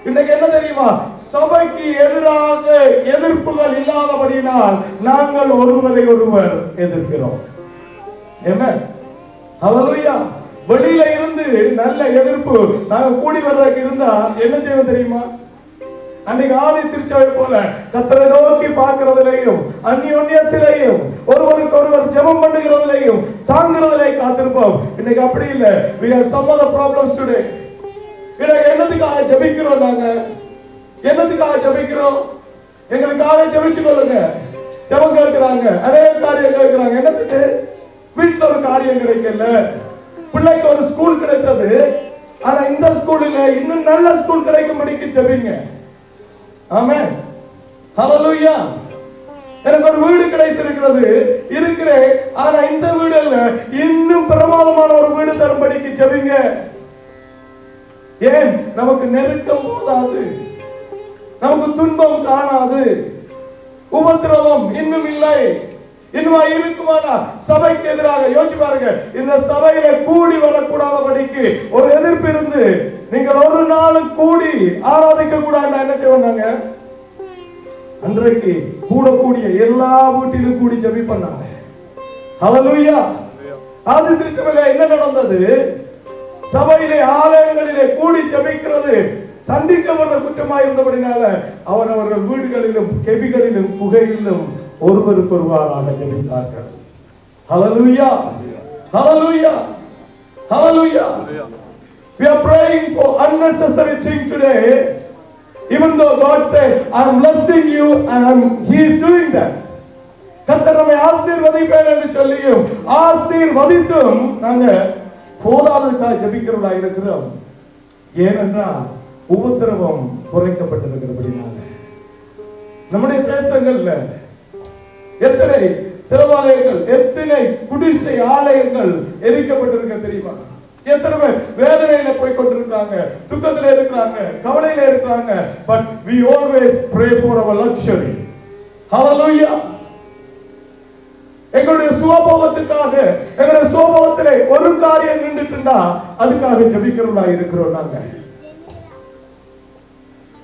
Speaker 3: இன்னைக்கு என்ன தெரியுமா? சபைக்கு எதிராக எதிர்ப்புகள் இல்லாதபடியினால் நாங்கள் ஒருவரை ஒருவர் எதிர்க்கிறோம். ஆமென். ஹல்லேலூயா. வெளியில இருந்து நல்ல எதிர்ப்பு நாங்க கூடி வர்றதுக்கு இருந்தா என்ன செய்வோம் தெரியுமா? அன்னைக்கு ஆதி திருச்சபை போல கர்த்தரை நோக்கி பார்க்கிறதிலேயும் அந்நியோன்யத்திலேயும் ஒருவருக்கு ஒருவர் ஜெபம் பண்ணுகிறதிலேயும் தாங்குறதிலே காத்திருப்போம். இன்னைக்கு அப்படி இல்லை. we have some other problems today. என்னதுக்காக ஜெபிக்கிறோம்? நாங்க என்னதுக்காக ஜெபிக்கிறோம்? எங்களுக்காக ஜெபிச்சு கொள்ளுங்க. ஜெபம் கேட்கிறாங்க, அநேக காரியம் கேட்கிறாங்க. என்னத்துக்கு? வீட்டுல ஒரு காரியம் கிடைக்கல, பிள்ளைக்கு ஒரு ஸ்கூல் கிடைத்தது, ஆனா இந்த ஸ்கூல்ல இன்னும் நல்ல ஸ்கூல் கிடைக்கும்படிக்கு ஜெபிங்க. ஆமென். ஹல்லேலூயா. எனக்கு ஒரு வீடு கிடைத்திருக்கிறது இருக்கிறேன், ஆனா இந்த வீடு இல்ல, இன்னும் பிரமாதமான ஒரு வீடு தரும்படிக்கு ஜெபிங்க. ஏன்? நமக்கு நெருக்கம் போதாது, நமக்கு துன்பம் காணாது, உபத்திரவம் இன்னும் இல்லை, இன்னுமா இருக்குமானா சபைக்கு எதிராக யோசிச்சு பாருங்க. இந்த சபையில கூடி வரக்கூடாதபடிக்கு ஒரு எதிர்ப்பு இருந்து நீங்கள் ஒரு நாளும் கூடி ஆராதிக்க கூடாது என்ன செய்வாங்க? அன்றைக்கு கூடக்கூடிய எல்லா வீட்டிலும் கூடி ஜெபி பண்ணாங்க. ஹல்லேலூயா. ஆதி திருச்சபையில என்ன நடந்தது? சபையிலே ஆலயங்களிலே கூடி ஜெபிக்கிறது தண்டிக்கப்படுற குற்றமாக இருந்தபடினால அவரவர்கள் வீடுகளிலும் கெபிகளிலும் குகைகளிலும் ஒருவருக்கு ஒருவராக ஜெபித்தார்கள். ஹல்லேலூயா. ஹல்லேலூயா. ஹல்லேலூயா. We are praying for unnecessary things today, even though God said I am blessing you and he is doing that. கர்த்தர் நம்மை ஆசீர்வதிப்பார் என்று சொல்லியும் ஆசீர்வதித்தும் நாங்க போதாதற்காக ஜெபிக்கிறவர்களா இருக்கிறோம். ஏனென்றால் உபத்திரவம் குறைக்கப்பட்டிருக்கிறபடினால. நம்முடைய தேசங்கள்ல எத்தனை தேவாலயங்கள், எத்தனை குடிசை ஆலயங்கள் எரிக்கப்பட்டிருக்க தெரியுமா? எத்தனை பேர் வேதனையில போய் கொண்டிருக்காங்க, துக்கத்துல இருக்கிறாங்க, கவலையில இருக்கிறாங்க. But we always pray for our luxury. Hallelujah. எங்களுடைய சுகபோகத்துக்காக, எங்களுடைய சுகபோகத்திலே ஒரு காரியம் நின்றுட்டுண்டா அதுக்காக ஜெபிக்கிறவங்களா இருக்கிறோம் நாங்க.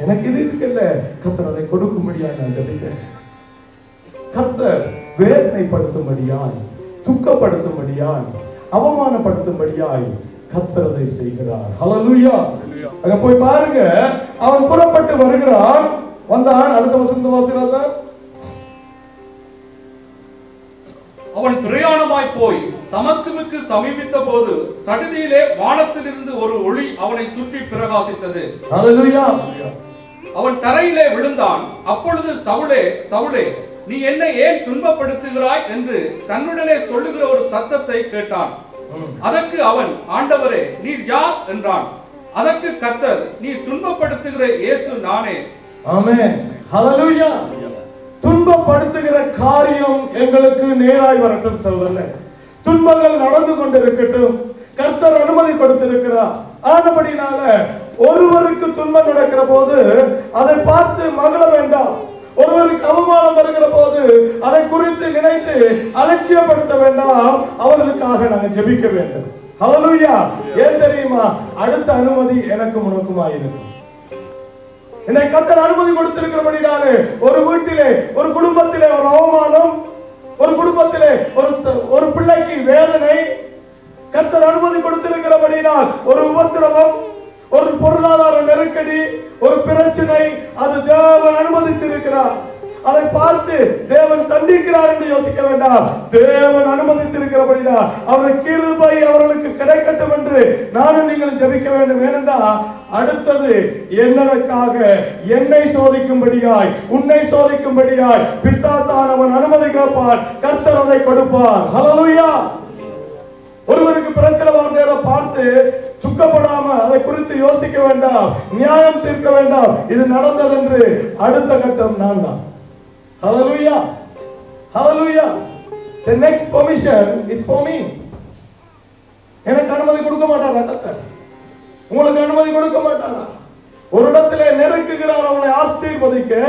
Speaker 3: எனக்கு இது இருக்குல்ல, கர்த்தர் அதை கொடுக்கும்படியாக நான் ஜெபிக்கிறேன். கர்த்தர் வேதனைப்படுத்தும்படியாய், துக்கப்படுத்தும்படியாய், அவமானப்படுத்தும்படியாய் கர்த்தர் அதை செய்கிறார். ஹல்லேலூயா. அங்க போய் பாருங்க, அவன் புறப்பட்டு வருகிறான். வந்தான். அடுத்த வசனத்தை வாசிராசா.
Speaker 2: அவன் பிரயாணமாய் போய் தமஸ்குவுக்கு சமீபித்த போது சடுதியிலே வானத்திலிருந்து ஒரு ஒளி அவனை சுற்றி பிரகாசித்தது.
Speaker 3: ஹல்லேலூயா.
Speaker 2: அவன் தரையிலே விழுந்தான். அப்பொழுது சவுலே, சவுலே, நீ என்னை ஏன் துன்பப்படுத்துகிறாய் என்று தன்னுடனே சொல்லுகிற ஒரு சத்தத்தை கேட்டான். அதற்கு அவன், ஆண்டவரே, நீர் யார் என்றான். அதற்கு கர்த்தர், நீ துன்பப்படுத்துகிற இயேசு நானே.
Speaker 3: ஆமென். ஹல்லேலூயா. துன்பப்படுத்துகிற காரியம் எங்களுக்கு நேராய் வரட்டும் சகோதரனே. துன்பங்கள் நடந்து கொண்டிருக்கட்டும். கர்த்தர் அனுமதி கொடுத்திருக்கிறார். ஆனபடினால ஒருவருக்கு துன்பம் நடக்கிற போது அதை பார்த்து மகிழ வேண்டாம். ஒருவருக்கு அவமானம் வருகிற போது அதை குறித்து நினைத்து அலட்சியப்படுத்த வேண்டாம். அவர்களுக்காக நாங்கள் ஜெபிக்க வேண்டும். ஹல்லேலூயா. ஏன் தெரியுமா? அடுத்த அனுமதி எனக்கு உனக்குமாயிருக்கும். என்னை கர்த்தர் அனுமதி கொடுத்திருக்கிறபடினாலே ஒரு வீட்டிலே, ஒரு குடும்பத்திலே ஒரு அவமானம், ஒரு குடும்பத்திலே ஒரு பிள்ளைக்கு வேதனை, கர்த்தர் அனுமதி கொடுத்திருக்கிறபடினால் ஒரு உபத்திரவம், ஒரு பொருளாதார நெருக்கடி, ஒரு பிரச்சனை, அது தேவன் அனுமதித்திருக்கிறார். அதை பார்த்து தேவன் தண்டிக்கிறார் என்று யோசிக்க வேண்டாம். தேவன் அனுமதித்திருக்கிறபடினால் அவருடைய கிருபை அவர்களுக்கு கிடைக்கட்டும் என்று நானும் நீங்கள் ஜெபிக்க வேண்டும். ஏனென்றால் அடுத்தது என்னதற்காக? என்னை சோதிக்கும்படியாய், உன்னை சோதிக்கும்படியாய் பிசாசானவன் அனுமதி கேட்பான். கர்த்தர் அதை கொடுப்பார். ஹல்லேலூயா. ஒருவருக்கு பிரச்சனை வர நேரம் பார்த்து துக்கப்படாம அதை குறித்து யோசிக்க வேண்டாம், நியாயம் தீர்க்க வேண்டாம். இது நடந்தது என்று அடுத்த கட்டம் நான் தான். Hallelujah. Hallelujah. The next permission is for me. எனக்கு அனுமதி கொடுக்க மாட்டாரா கர்த்தர்? உங்களுக்கு அனுமதி கொடுக்க மாட்டாரா? ஒரு இடத்திலே நெருக்குகிறார் அவனை ஆசீர்வதிக்க.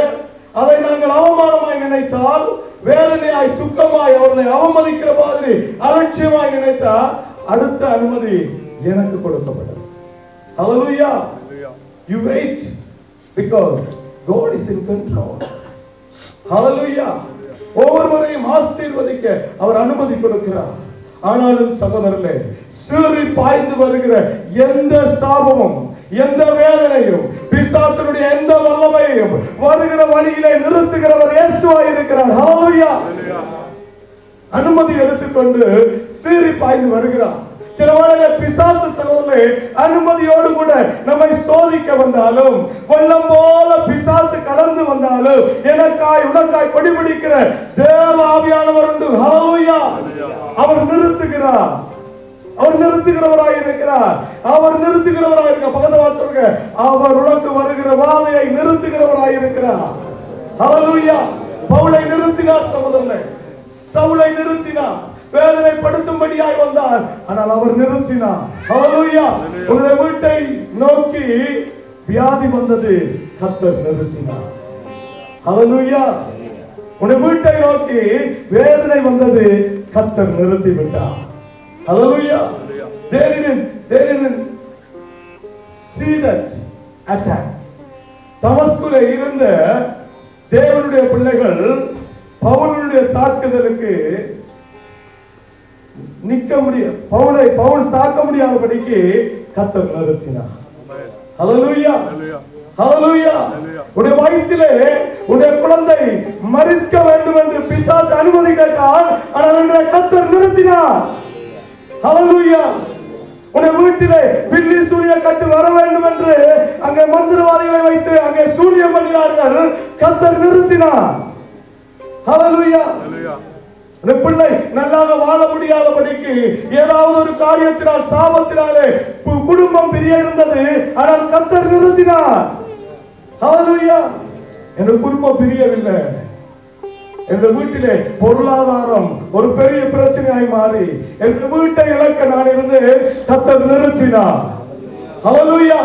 Speaker 3: அதை நாங்கள் அவமானமாய் நினைத்தால், வேதனையாய், துக்கமாய் அவர்களை அவமதிக்கிற மாதிரி அலட்சியமாய் நினைத்தால், அடுத்த அனுமதி எனக்கு கொடுக்கப்பட்டது. Hallelujah. You wait because God is in control. Hallelujah. ஒவ்வொருவரையும் ஆசீர்வதிக்க அவர் அனுமதி கொடுக்கிறார். ஆனாலும் சகோதரர்களே, சீறி பாய்ந்து வருகிற எந்த சாபமும், எந்த வேதனையும், பிசாசனுடைய எந்த வல்லமையும் வருகிற வழியிலே நிறுத்துகிறவர் இயேசுவாய் இருக்கிறார். ஹல்லேலூயா. அனுமதி எடுத்துக்கொண்டு சீறி பாய்ந்து வருகிறார். சில வேளைகளில் பிசாசு சகோதரர்களே அனுமதியோடு கூட நம்மை சோதிக்க வந்தாலும், வெள்ளம் போல பிசாசு கடந்து வந்தாலும், எனக்காய் உனக்காய் கொடிபிடிக்கிற தேவ ஆவியானவர் உண்டு. ஹல்லேலூயா. அவர் நிறுத்துகிறார். அவர் நிறுத்துகிறவராய் இருக்கிறார். அவர் நிறுத்துகிறவராய் இருக்க. பக்கத்துல சொல்லுங்க, அவர் உனக்கு வருகிற வாதையை நிறுத்துகிறவராய் இருக்கிறார். ஹல்லேலூயா. பவுலை நிறுத்தினார் சகோதரனே. சவுலை நிறுத்தினார். வேதனைப்படுத்தும்படியாய் வந்தார். ஆனால் அவர் நிறுத்தினார். ஹல்லேலூயா. உன்னுடைய வீட்டை நோக்கி வியாதி வந்தது, கர்த்தர் நிறுத்தினார். ஹல்லேலூயா. உன்னுடைய வீட்டை நோக்கி வேதனை வந்தது, கர்த்தர் நிறுத்தி விட்டார். Hallelujah. They didn't see that attack. தமஸ்குல இருந்த தேவனுடைய பிள்ளைகள் பவுலுடைய தாக்குதலுக்கு நிற்க முடியாது. பவுல் தாக்க முடியாதபடிக்கு கர்த்தர் நிறுத்தினார். Hallelujah. Hallelujah. உடைய வயிற்றிலே உடைய குழந்தை மரிக்க வேண்டும் என்று பிசாசு அனுமதி கேட்டான். ஆனால் கர்த்தர் நிறுத்தினார். Hallelujah. உடைய வீட்டிலே பில்லி சூனிய கட்டு வர வேண்டும் என்று அங்கே மந்திரவாதிகளை வைத்து அங்கே சூனியம் பண்ணினார்கள். கர்த்தர் நிறுத்தினார். Hallelujah. உடைய பிள்ளை நல்லாக வாழ முடியாதபடிக்கு ஏதாவது ஒரு காரியத்தினால், சாபத்தினாலே குடும்பம் பிரிய இருந்தது. ஆனால் கர்த்தர் நிறுத்தினார். Hallelujah. என் குடும்பம் பிரியவில்லை. என் வீட்டிலே பொருளாதாரம் ஒரு பெரிய பிரச்சனையாய் மாறி என் வீட்டை இழக்க நான் இருந்து கர்த்தர் நிறுத்தினார். ஹல்லேலூயா.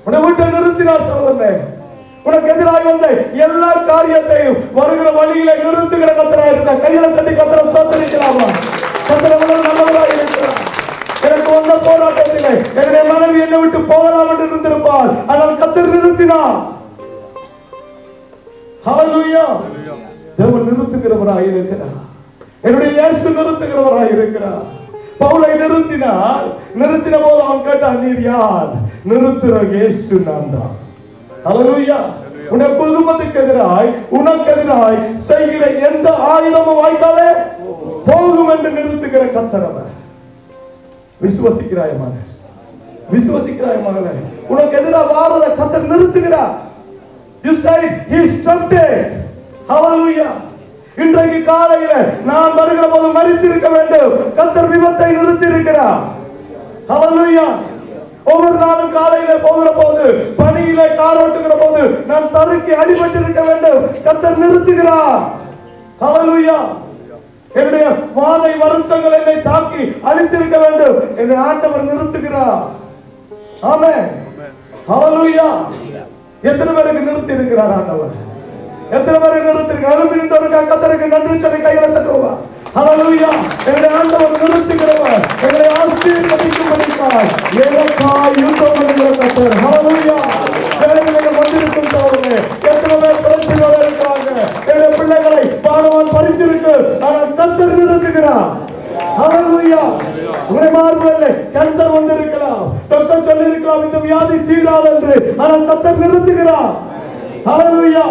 Speaker 3: உன்னை வீட்டை நிறுத்தினார் சகோதரனே. உனக்கு எதிராக வந்த எல்லா காரியத்தையும் வருகிற வழியிலே நிறுத்துகிற கர்த்தராய் இருக்கிறார். கையில தட்டி கர்த்தரை ஸ்தோத்திரிக்கலாமா? கர்த்தர் நல்லவராய் இருக்கிறார். எனக்கு வந்த போராட்டத்திலே என்னுடைய மனைவி என்னை விட்டு போகலாம் என்று இருந்திருப்பார். ஆனால் கர்த்தர் நிறுத்தினார். ஹல்லேலூயா. தேவன் நிறுத்துகிறவராய் இருக்கிறார். என்னுடைய இயேசு நிறுத்துகிறவராய் இருக்கிறார். பவுலை நிறுத்தினார். நிறுத்தின போது அவன் கேட்டான், நீர் யார்? நிறுத்துற இயேசு நான் தான். ஹல்லேலூயா. உனக்கு குடும்பத்துக்கு எதிராய், உனக்கு எதிராய் செய்கிற எந்த ஆயுதமும் வாய்க்காதே போகும் என்று நிறுத்துகிற கர்த்தர் அவர். விசுவசிக்கிறாய் மகனே, விசுவசிக்கிறாய் மகளே, உனக்கு எதிராக வாரத கர்த்தர் நிறுத்துகிறார். You said he stopped it. Hallelujah. இன்றைக்கு காலையில நான் வருகிற போது மரித்திருக்க வேண்டும், கர்த்தர் விபத்தை நிறுத்தி இருக்கிறார். Hallelujah. ஒவ்வொரு நாளும் காலையில போகிற போது, பணியில கார் ஓட்டுகிற போது நான் சறுக்கி அடிபட்டு இருக்க வேண்டும், கர்த்தர் நிறுத்துகிறார். ஹல்லேலூயா. என்னுடைய வாதை வருத்தங்கள் என்னை தாக்கி அழித்திருக்க வேண்டும், என்னை ஆண்டவர் நிறுத்துகிறார். ஆமென். ஹல்லேலூயா. எத்தனை பேருக்கு நிறுத்தி இருக்கிறார் ஆண்டவர்? எத்தனை பேருக்கு நிறுத்தி இருக்கிறார்? எழுந்திருந்தவருக்கு கர்த்தருக்கு நன்றி சொல்லி கையில தட்டுவா. ஹல்லேலூயா. எங்களை ஆண்டவர் நிறுத்துகிறவர், எங்களை ஆசீர்வதிக்கும்படியாய் எனக்காய் யுத்தம் பண்ணுகிற கர்த்தர். ஹல்லேலூயா. வேலைகளில் வந்திருக்கும் சகோதரர்களே, எத்தனை பேர் பிரச்சனையோட இருக்கிறாங்க? எங்களுடைய பிள்ளைகளை பாடவான் பறிச்சிருக்கு, ஆனால் கர்த்தர் நிறுத்துகிறார். ஹல்லேலூயா. உங்களை மாறுவதில்லை, கேன்சர் வந்திருக்கலாம், டாக்டர் சொல்லி இருக்கலாம் இந்த வியாதி தீராது என்று, ஆனால் கர்த்தர் நிறுத்துகிறார். ஹல்லேலூயா.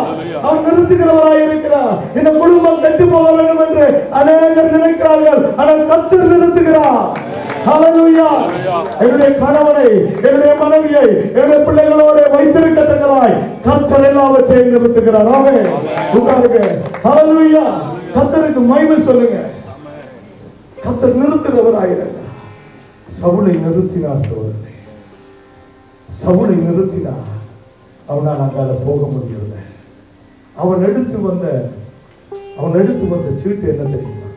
Speaker 3: அவர் நிறுத்துகிறவராய் இருக்கிறார். இந்த குடும்பம் கெட்டு போக வேண்டும் என்று அநேகர் நினைக்கிறார்கள், ஆனால் கர்த்தர் நிறுத்துகிறார். ஹல்லேலூயா. என்னுடைய கணவனை, என்னுடைய மனைவியை, என்னுடைய பிள்ளைகளோடு வைத்திருக்கத்தக்கதாய் கர்த்தர் எல்லாவற்றையும் நிறுத்துகிறார். ஆமென். உட்காருங்க. ஹல்லேலூயா. கர்த்தருக்கு மகிமை சொல்லுங்க. கர்த்தர் நிறுத்துகிறவராய் இருக்கிறார். சவுலை நிறுத்தினார் சகோதரனே, சவுலை நிறுத்தினார். அவனால் அங்கால போக முடியவில்லை. அவன் எடுத்து வந்த சீட்டு என்ன தெரியுமா?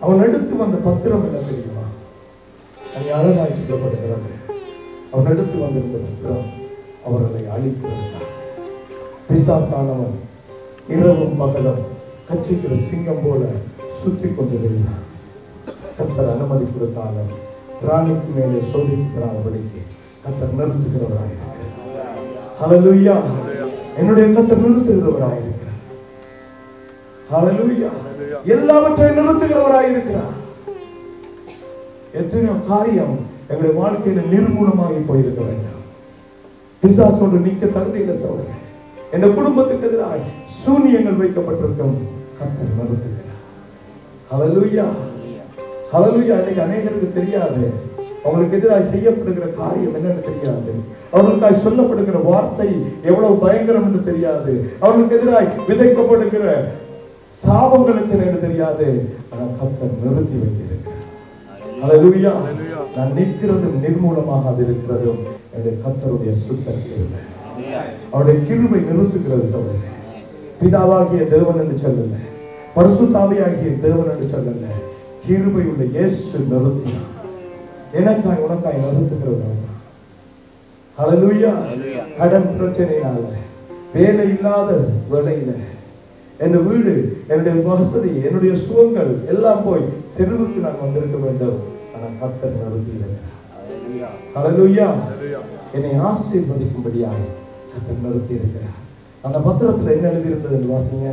Speaker 3: அவன் எடுத்து வந்த பத்திரம் என்ன தெரியுமா? அது அழகாய் சொல்லப்படுகிறது. அவன் எடுத்து வந்திருந்த பத்திரம் அவர்களை அழிக்கிறார். பிசாசானவன் இரவும் பகலும் கட்சிக்கிற சிங்கம் போல சுத்தி கொண்டிருக்கிறார். கர்த்தர் அனுமதி கொடுத்தாலும் பிராணிக்கு மேலே சோதிக்கிறார்படிக்கு கர்த்தர் நிறுத்துகிறவராக. ஹல்லேலூயா. என்னுடைய கர்த்தர் நிறுத்துகிறவராக இருக்கிறார். ஹல்லேலூயா. எல்லாவற்றையும் நிறுத்துகிறவராக இருக்கிறார். எத்தனையோ காரியம் எங்களுடைய வாழ்க்கையில நிர்மூலமாகி போயிருக்க வேண்டாம். பிசாசோடு நிக்க தகுதியில்லை சகோதரன். என் குடும்பத்துக்கு எதிராக சூனியங்கள் வைக்கப்பட்டிருக்கும், கர்த்தர் நிறுத்துகிறார். ஹல்லேலூயா. ஹல்லேலூயா. இன்னைக்கு அநேகருக்கு தெரியாது, அவங்களுக்கு எதிராக செய்யப்படுகிற காரியம் என்னன்னு தெரியாது, அவர்களுக்காக சொல்லப்படுகிற வார்த்தை எவ்வளவு பயங்கரம் என்று தெரியாது, அவர்களுக்கு எதிராக விதைக்கப்படுகிற சாபங்களுக்கு என்று தெரியாது. ஆனால் கர்த்தர் நிறுத்தி வைத்திருக்கிறார். ஹல்லேலூயா. நான் நிற்கிறதும் நிர்மூலமாக இருக்கிறதும் என்னுடைய கர்த்தருடைய சுத்தத்தில் அவருடைய கிருபை நிறுத்துகிறது சகோதரனே. பிதாவாகிய தேவன் என்று சொல்லல, பரிசுத்தாவியாகிய தேவன் என்று சொல்லல, கிருபை உள்ள இயேசு நிறுத்தினார். எனக்காய் உனக்காய் நிறுத்துகிறவர். ஹல்லேலூயா. கடன் பிரச்சனையினால, வேலை இல்லாத வேலையில, என் வீடு, என்னுடைய வசதி, என்னுடைய சுகங்கள் எல்லாம் போய் தெருவுக்கு நான் வந்திருக்க வேண்டும், ஆனால் கர்த்தர் நிறுத்தியிருக்கிறார். ஹல்லேலூயா. என்னை ஆசீர்வதிக்கும்படியாக கர்த்தர் நிறுத்தி இருக்கிறார். அந்த பத்திரத்துல என்ன எழுதியிருந்தது என்று வாசிங்க.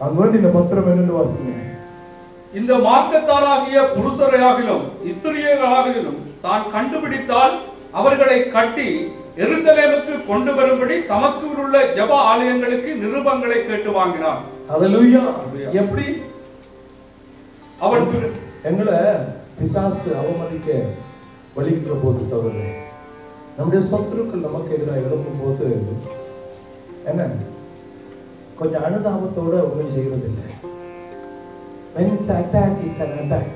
Speaker 3: அந்த வேண்டிய பத்திரம் என்னன்னு வாசிங்க.
Speaker 2: இந்த மார்க்கத்தாராகிய புருஷரையாகிலும் ஸ்திரியர்களாகிலும் தான் கண்டுபிடித்தால் அவர்களை கட்டி எருசலேமுக்கு கொண்டு வரும்படி தமஸ்குவில் உள்ள ஜெப ஆலயங்களுக்கு நிருபங்களை கேட்டு வாங்கினார்.
Speaker 3: ஹல்லேலூயா. எப்படி?
Speaker 2: அவன்
Speaker 3: எங்களை பிசாசு அவமதிக்க வலிக்கிற போது சகோதரனே, நம்முடைய சத்துருக்கள் நமக்கு எதிராக எழுப்பும் போது என்ன கொஞ்சம் அனுதாபத்தோட ஒன்றும் செய்யறதில்லை. When it's an attack, it's an attack.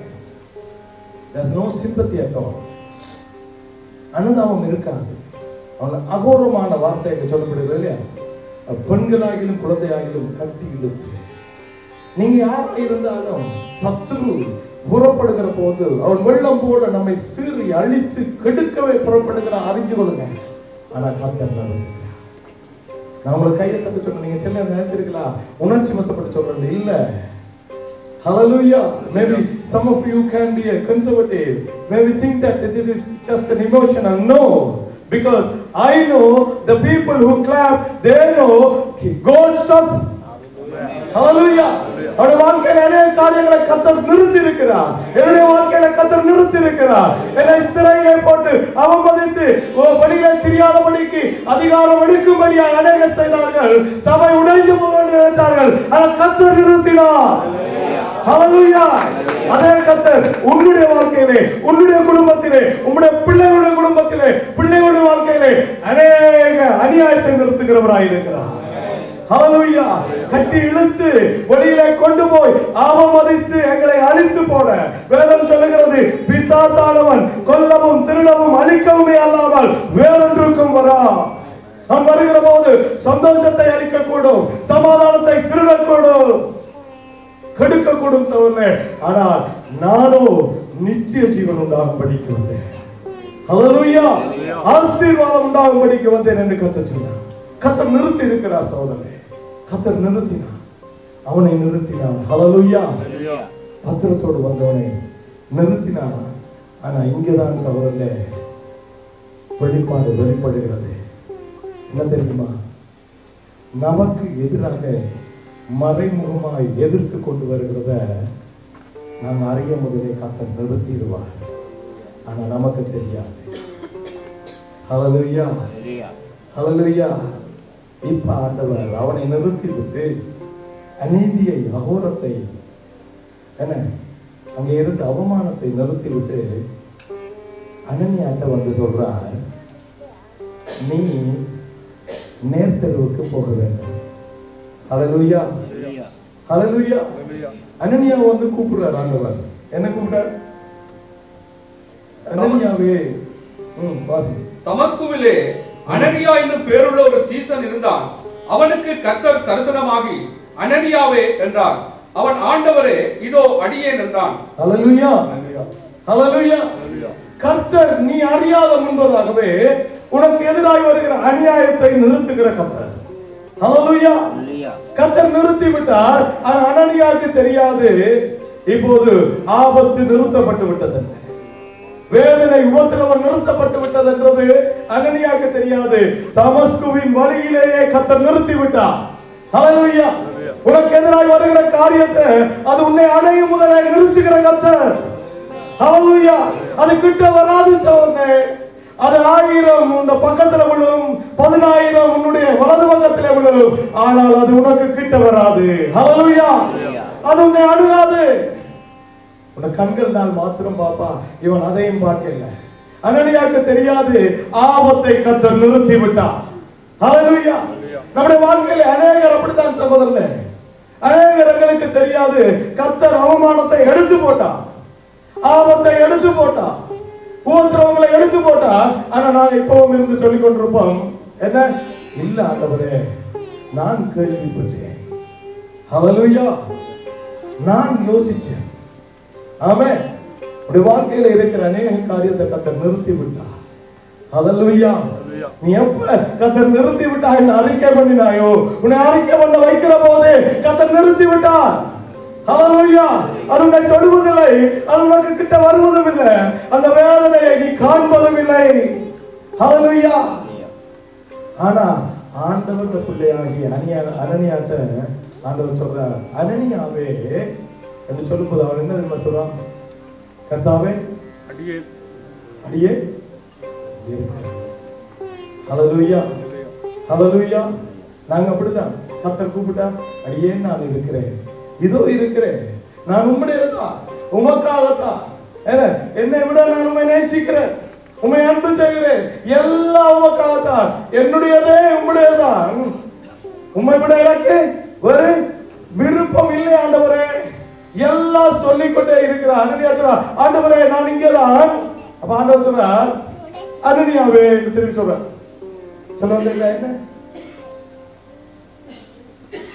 Speaker 3: There's no sympathy at all. அனுதாபம் இருக்காது. அவன் அகோரமான வார்த்தைக்கு சொல்லப்படுகிறது இல்லையா? பெண்களாகிலும் குழந்தையாகிலும் கட்டி இழுத்து, நீங்க யாராக இருந்தாலும் சத்துரு புறப்படுகிற போது அவன் வெள்ளம் போல நம்மை சீறி அழித்து கெடுக்கவே புறப்படுகிற அறிஞ்சு கொள்ளுங்க. ஆனா கர்த்தர் நிறுத்துகிறார். நான் உங்களுக்கு கையை தட்டு சொல்றேன், நீங்க சில நினைச்சிருக்கலாம் உணர்ச்சி வசப்பட்டு சொல்றது இல்ல. Hallelujah. Maybe some of you can be a conservative. Maybe think that this is just an emotional. No. Because I know the people who clap, they know God stop. ஹalleluya. அவருடைய வாழ்க்கையில அநேக காரியங்களை கர்த்தர் நிறுத்தி இருக்கிறார். என்னுடைய வாழ்க்கையில கர்த்தர் நிறுத்தி இருக்கிறார். என்னை சிறையிலே போட்டு அவமதித்து படிகளை தெரியாதபடிக்கு அதிகாரம் எடுக்கும்படியாக அநேக செய்தார்கள். சபை உடைந்து போக நினைத்தார்கள். ஆனால் கர்த்தர் நிறுத்தினார். ஹalleluya. அதே கர்த்தர் உன்னுடைய வாழ்க்கையிலே, உன்னுடைய குடும்பத்திலே, உன்னுடைய பிள்ளைகளுடைய குடும்பத்திலே, பிள்ளைகளுடைய வாழ்க்கையிலே அநேக அநியாயத்தை நிறுத்துகிறவராய் இருக்கிறார். ஹalleluya. கட்டி இழுத்து வெளியிலே கொண்டு போய் அவமதித்து எங்களை அழித்து போன வேதம் சொல்லுகிறது, பிசாசானவன் கொல்லவும் திருடவும் அழிக்கவுமே அல்லாமல் வேறொன்றுக்கும் வரா. அவன் வருகிற போது சந்தோஷத்தை அளிக்கக்கூடும், சமாதானத்தை திருடக்கூடும், கெடுக்கக்கூடும் சோதனை. ஆனால் நானோ நித்திய ஜீவன் உண்டாகும்படிக்கு வந்தேன். ஹalleluya. ஆசீர்வாதம் உண்டாகும்படிக்கு வந்தேன் என்று கர்த்தர் சொன்னார். கர்த்தர் நிறுத்தி இருக்கிறார் சோதனை. கர்த்தர் நிறுத்தினார், அவனை நிறுத்தினார். ஹalleluya. பத்திரத்தோடு வந்தவனை நிறுத்தினார். ஆனா இங்கதான் சோதனை வெளிப்படுகிறது. என்ன தெரியுமா? நமக்கு எதிராக மறைமுகமாய் எதிர்த்து கொண்டு வருகிறத நாம் அறிய முதலே கர்த்தர் நிறுத்திடுவார். ஆனா நமக்கு தெரியாது. ஹalleluya. ஹalleluya. இப்ப ஆண்டவர் அவனை நிறுத்தி விட்டு அநீதியை, அகோரத்தை, என்ன அங்க இருந்த அவமானத்தை நிறுத்தி விட்டு அனனியாட்ட வந்து சொல்றார், நீ நேர்த்தெருவுக்கு போக வேண்டும். ஹalleluya. ஹalleluya. அனனியா வந்து கூப்பிடுறார் ஆண்டவர். என்ன கூப்பிட்டார்? அனனியாவே, வாசி.
Speaker 2: தமஸ்குவிலே அனனியா என்னும் பேருள்ள ஒரு சீசன் இருந்தான். அவனுக்கு கர்த்தர் தரிசனமாகி அனனியாவே என்றார். அவன் ஆண்டவரே, இதோ அடியேன் என்றான்.
Speaker 3: ஹalleluya. ஹalleluya. கர்த்தர் நீ அறியாத முன்பதாகவே உனக்கு எதிராய் வருகிற அநியாயத்தை நிறுத்துகிற கர்த்தர். ஹalleluya. கர்த்தர் நிறுத்தி விட்டார். ஆனா அனனியாவுக்கு தெரியாது இப்போது ஆபத்து நிறுத்தப்பட்டு விட்டது, வேதனை உபத்திரவம் நிறுத்தப்பட்டு விட்டது என்றது அனனியாவுக்கு தெரியாது. தமஸ்குவின் வழியிலேயே கர்த்தர் நிறுத்தி விட்டார். ஹalleluya. உனக்கு எதிராய் வருகிற காரியத்தை அது உன்னை அடையும் முதலே நிறுத்துகிற கர்த்தர். ஹalleluya. அது கிட்ட வராது சோதனை. அது 1000 உன் பக்கத்துல விழும், 10,000 உன்னுடைய வலது பக்கத்துல விழும். ஆனால் அது உனக்கு கிட்ட வராது. ஹalleluya. அது உன்னை அணுகாது. உன் கண்கள் நான் மாத்திரம் பாப்பா, இவன் அதையும் பார்க்கல. அனனியாவுக்கு தெரியாது ஆபத்தை கர்த்தர் நிறுத்தி விட்டார். ஹalleluya. நம்முடைய வாழ்க்கையில அநேகர் அப்படித்தான் சகோதரனே. அநேகர்களுக்கு தெரியாது கர்த்தர் அவமானத்தை எடுத்து போட்டார், ஆபத்தை எடுத்து போட்டார், உபத்திரவங்களை எடுத்து போட்டார். ஆனா நாங்க இப்பவும் இருந்து சொல்லிக் கொண்டிருப்போம், என்ன இல்ல ஆண்டவரே, நான் கேள்விப்பட்டேன். ஹalleluya. நான் யோசிச்சேன். ஆமென். உடைய வாழ்க்கையில இருக்கிற அநேக காரியத்தை கர்த்தர் நிறுத்தி விட்டார். ஹalleluya. நீ எப்ப கர்த்தர் நிறுத்தி விட்டாய் என்று அறிக்கை பண்ணினாயோ, உன்னை அறிக்கை பண்ண வைக்கிற போது கர்த்தர் நிறுத்தி விட்டார். ஹalleluya. அது உன்னை தொடுவதில்லை, அது உனக்கு கிட்ட வருவதும் இல்லை, அந்த வேதனையை நீ காண்பதும் இல்லை. ஹalleluya. ஆனா ஆண்டவர் பிள்ளையாகிய அனனியாட்ட ஆண்டவர் சொல்றார், அனனியாவே என்று சொல்லும்போது அவர் என்ன தெரியுமா சொல்றான்? கர்த்தாவே அடியே அடியே. ஹalleluya. ஹalleluya. நாங்க அப்படிதான் கர்த்தர் கூப்பிட்டா அடியே நான் இருக்கிறேன், இதோ இருக்கிறேன், நான் உம்முடையதான், உமக்காகத்தான், என்னை விட நான் உம்மை நேசிக்கிறேன், உம்மை அன்பு செய்கிறேன், எல்லாம் உமக்காகத்தான், என்னுடையதே உம்முடையதான், உம்மை விட எனக்கு ஒரு விருப்பம் இல்லை ஆண்டவரே. எல்லாம் சொல்லிக்கொண்டே இருக்கிறார். அனனியா சொல்றார், ஆண்டவரே நான் இங்கதான். அப்ப ஆண்டவர் சொல்றார், அனனியாவே என்று திரும்பி சொல்றார். சொல்ல என்ன?